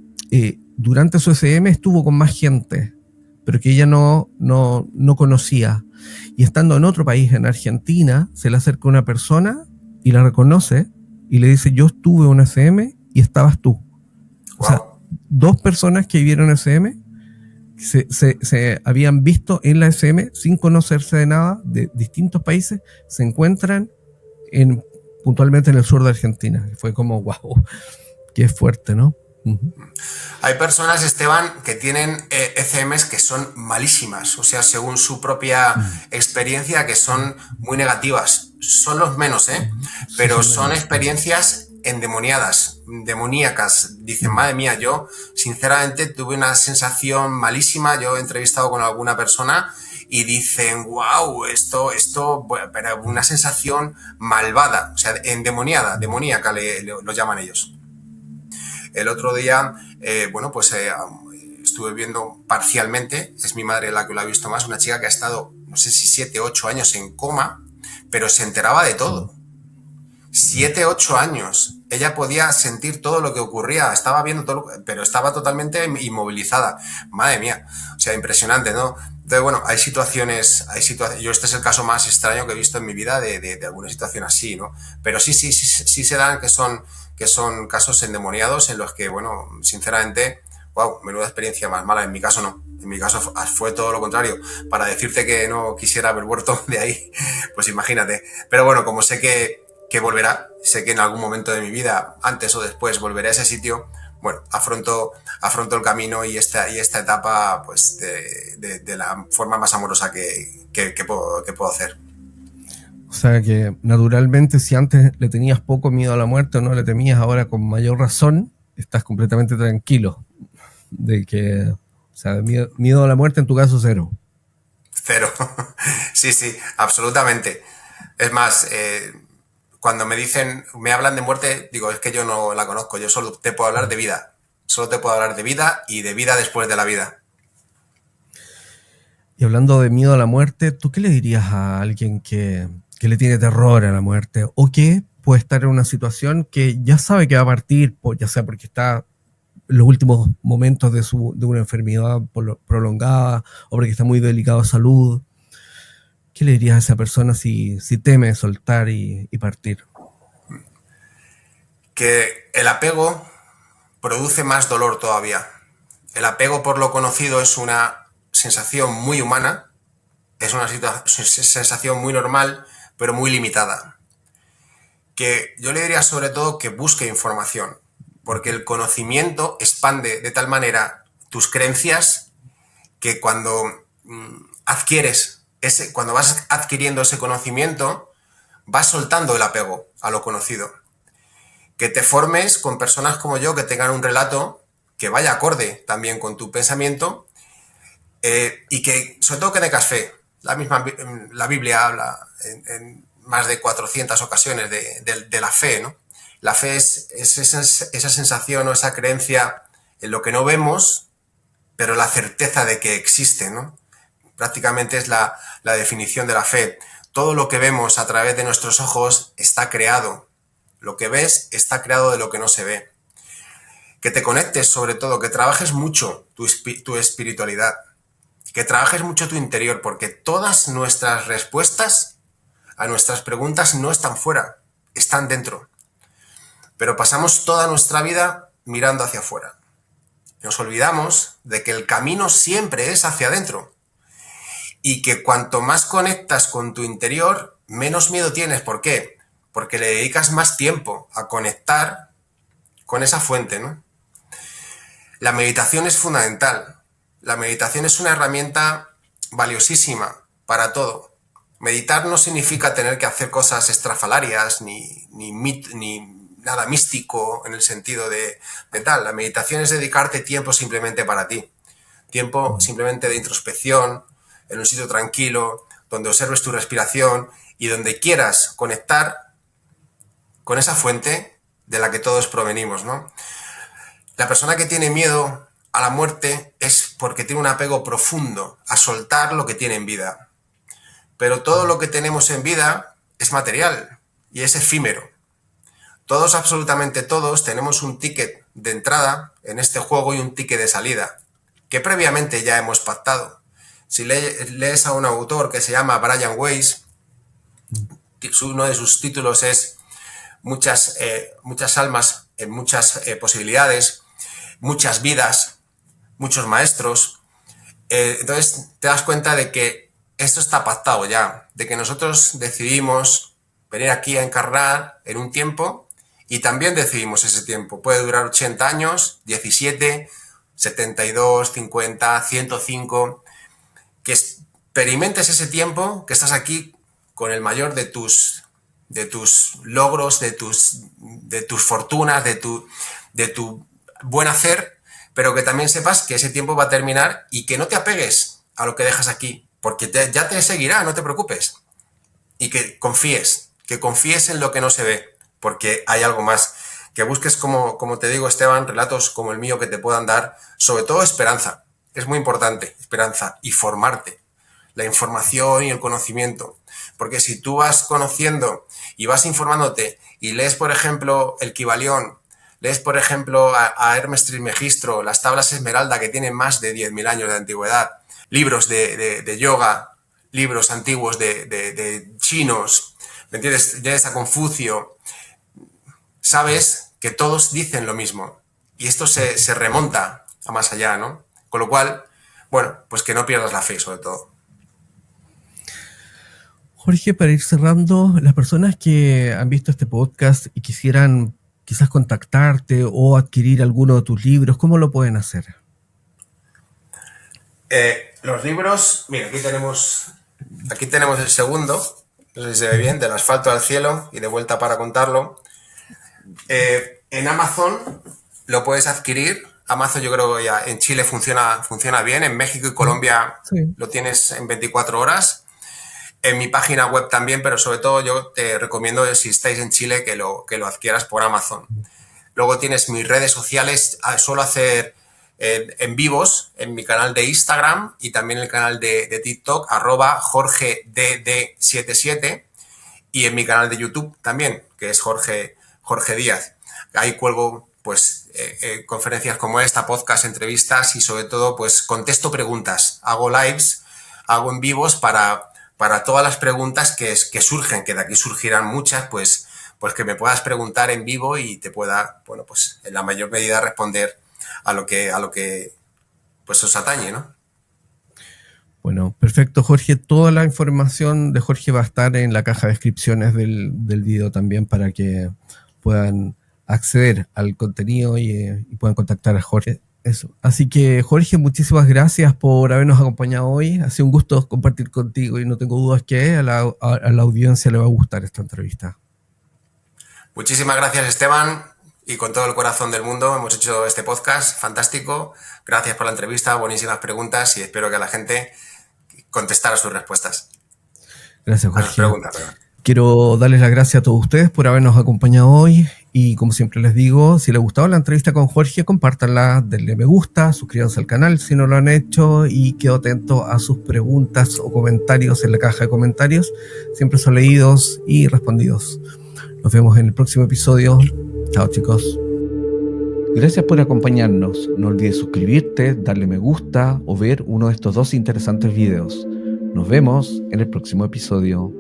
durante su SM estuvo con más gente, pero que ella no conocía. Y estando en otro país, en Argentina, se le acerca una persona y la reconoce y le dice, yo estuve en SM y estabas tú. O sea, dos personas que vivieron SM se habían visto en la SM sin conocerse de nada, de distintos países, se encuentran puntualmente en el sur de Argentina. Fue como, wow, qué fuerte, ¿no? Uh-huh.
Hay personas, Esteban, que tienen ECMs que son malísimas, o sea, según su propia experiencia, que son muy negativas. Son los menos, pero son experiencias endemoniadas, demoníacas. Dicen, madre mía, yo sinceramente tuve una sensación malísima. Yo he entrevistado con alguna persona y dicen, wow, esto, pero una sensación malvada, o sea, endemoniada, demoníaca lo llaman ellos. El otro día, estuve viendo parcialmente, es mi madre la que lo ha visto más, una chica que ha estado, no sé si 7, 8 años en coma, pero se enteraba de todo. 7, 8 años. Ella podía sentir todo lo que ocurría, estaba viendo todo, pero estaba totalmente inmovilizada. Madre mía, o sea, impresionante, ¿no? Entonces, bueno, hay situaciones, yo este es el caso más extraño que he visto en mi vida de alguna situación así, ¿no? Pero sí se dan que son casos endemoniados en los que, bueno, sinceramente, wow, menuda experiencia más mala. En mi caso no. En mi caso fue todo lo contrario. Para decirte que no quisiera haber vuelto de ahí, pues imagínate. Pero bueno, como sé que volverá, sé que en algún momento de mi vida, antes o después, volveré a ese sitio, bueno, afronto el camino y esta etapa pues de la forma más amorosa que puedo hacer.
O sea que naturalmente si antes le tenías poco miedo a la muerte o no le temías, ahora con mayor razón estás completamente tranquilo de que, o sea, miedo a la muerte en tu caso cero.
Cero. Sí, absolutamente. Es más, cuando me hablan de muerte, digo, es que yo no la conozco, yo solo te puedo hablar de vida. Solo te puedo hablar de vida y de vida después de la vida.
Y hablando de miedo a la muerte, ¿tú qué le dirías a alguien que le tiene terror a la muerte o que puede estar en una situación que ya sabe que va a partir, ya sea porque está en los últimos momentos de una enfermedad prolongada o porque está muy delicado de salud? ¿Qué le dirías a esa persona si teme soltar y partir?
Que el apego produce más dolor todavía. El apego por lo conocido es una sensación muy humana, es una sensación muy normal, pero muy limitada. Que yo le diría sobre todo que busque información, porque el conocimiento expande de tal manera tus creencias que cuando cuando vas adquiriendo ese conocimiento, vas soltando el apego a lo conocido. Que te formes con personas como yo que tengan un relato que vaya acorde también con tu pensamiento y que sobre todo que tengas fe. La Biblia habla en más de 400 ocasiones de la fe, ¿no? La fe es esa sensación o esa creencia en lo que no vemos, pero la certeza de que existe, ¿no? Prácticamente es la definición de la fe. Todo lo que vemos a través de nuestros ojos está creado. Lo que ves está creado de lo que no se ve. Que te conectes, sobre todo, que trabajes mucho tu espiritualidad, que trabajes mucho tu interior, porque todas nuestras respuestas a nuestras preguntas no están fuera, están dentro. Pero pasamos toda nuestra vida mirando hacia afuera. Nos olvidamos de que el camino siempre es hacia adentro y que cuanto más conectas con tu interior, menos miedo tienes. ¿Por qué? Porque le dedicas más tiempo a conectar con esa fuente, ¿no? La meditación es fundamental. La meditación es una herramienta valiosísima para todo. Meditar no significa tener que hacer cosas estrafalarias ni nada místico en el sentido de tal. La meditación es dedicarte tiempo simplemente para ti. Tiempo simplemente de introspección, en un sitio tranquilo, donde observes tu respiración y donde quieras conectar con esa fuente de la que todos provenimos, ¿no? La persona que tiene miedo a la muerte es porque tiene un apego profundo a soltar lo que tiene en vida. Pero todo lo que tenemos en vida es material y es efímero. Todos, absolutamente todos, tenemos un ticket de entrada en este juego y un ticket de salida, que previamente ya hemos pactado. Si lees a un autor que se llama Brian Weiss, uno de sus títulos es muchas almas en muchas posibilidades, muchas vidas, muchos maestros. Entonces te das cuenta de que esto está pactado ya, de que nosotros decidimos venir aquí a encarnar en un tiempo y también decidimos ese tiempo. Puede durar 80 años, 17, 72, 50, 105, que experimentes ese tiempo, que estás aquí con el mayor de tus logros, de tus fortunas, de tu buen hacer, pero que también sepas que ese tiempo va a terminar y que no te apegues a lo que dejas aquí, porque ya te seguirá, no te preocupes. Y que confíes en lo que no se ve, porque hay algo más. Que busques, como te digo, Esteban, relatos como el mío que te puedan dar, sobre todo esperanza. Es muy importante, esperanza, y formarte. La información y el conocimiento. Porque si tú vas conociendo y vas informándote y lees, por ejemplo, el Kybalión, lees, por ejemplo, a Hermes Trismegistro, las tablas Esmeralda, que tienen más de 10.000 años de antigüedad, libros de yoga, libros antiguos de chinos, ¿me entiendes? Lees a Confucio, sabes que todos dicen lo mismo y esto se remonta a más allá, ¿no? Con lo cual, bueno, pues que no pierdas la fe, sobre todo.
Jorge, para ir cerrando, las personas que han visto este podcast y quisieran quizás contactarte o adquirir alguno de tus libros, ¿cómo lo pueden hacer?
Los libros, mira, aquí tenemos el segundo, no sé si se ve bien, Del asfalto al cielo y De vuelta para contarlo. En Amazon lo puedes adquirir. Amazon yo creo que ya en Chile funciona bien, en México y Colombia
Sí.
lo tienes en 24 horas. En mi página web también, pero sobre todo yo te recomiendo, si estáis en Chile, que lo adquieras por Amazon. Luego tienes mis redes sociales, suelo hacer en vivos en mi canal de Instagram y también el canal de TikTok, @JorgeDD77, y en mi canal de YouTube también, que es Jorge Díaz. Ahí cuelgo pues conferencias como esta, podcast, entrevistas y sobre todo pues contesto preguntas, hago lives, hago en vivos para todas las preguntas que surgen, que de aquí surgirán muchas, pues que me puedas preguntar en vivo y te pueda, bueno, pues en la mayor medida responder a lo que pues os atañe, ¿no?
Bueno, perfecto, Jorge. Toda la información de Jorge va a estar en la caja de descripciones del video también para que puedan acceder al contenido y puedan contactar a Jorge. Eso. Así que, Jorge, muchísimas gracias por habernos acompañado hoy. Ha sido un gusto compartir contigo y no tengo dudas que a la audiencia le va a gustar esta entrevista.
Muchísimas gracias, Esteban, y con todo el corazón del mundo hemos hecho este podcast fantástico. Gracias por la entrevista, buenísimas preguntas y espero que la gente contestara sus respuestas.
Gracias,
A sus
Jorge.
preguntas, perdón.
Quiero darles las gracias a todos ustedes por habernos acompañado hoy y como siempre les digo, si les gustaba la entrevista con Jorge, compártanla, denle me gusta, suscríbanse al canal si no lo han hecho y quedo atento a sus preguntas o comentarios en la caja de comentarios. Siempre son leídos y respondidos. Nos vemos en el próximo episodio. Chao, chicos. Gracias por acompañarnos. No olvides suscribirte, darle me gusta o ver uno de estos dos interesantes videos. Nos vemos en el próximo episodio.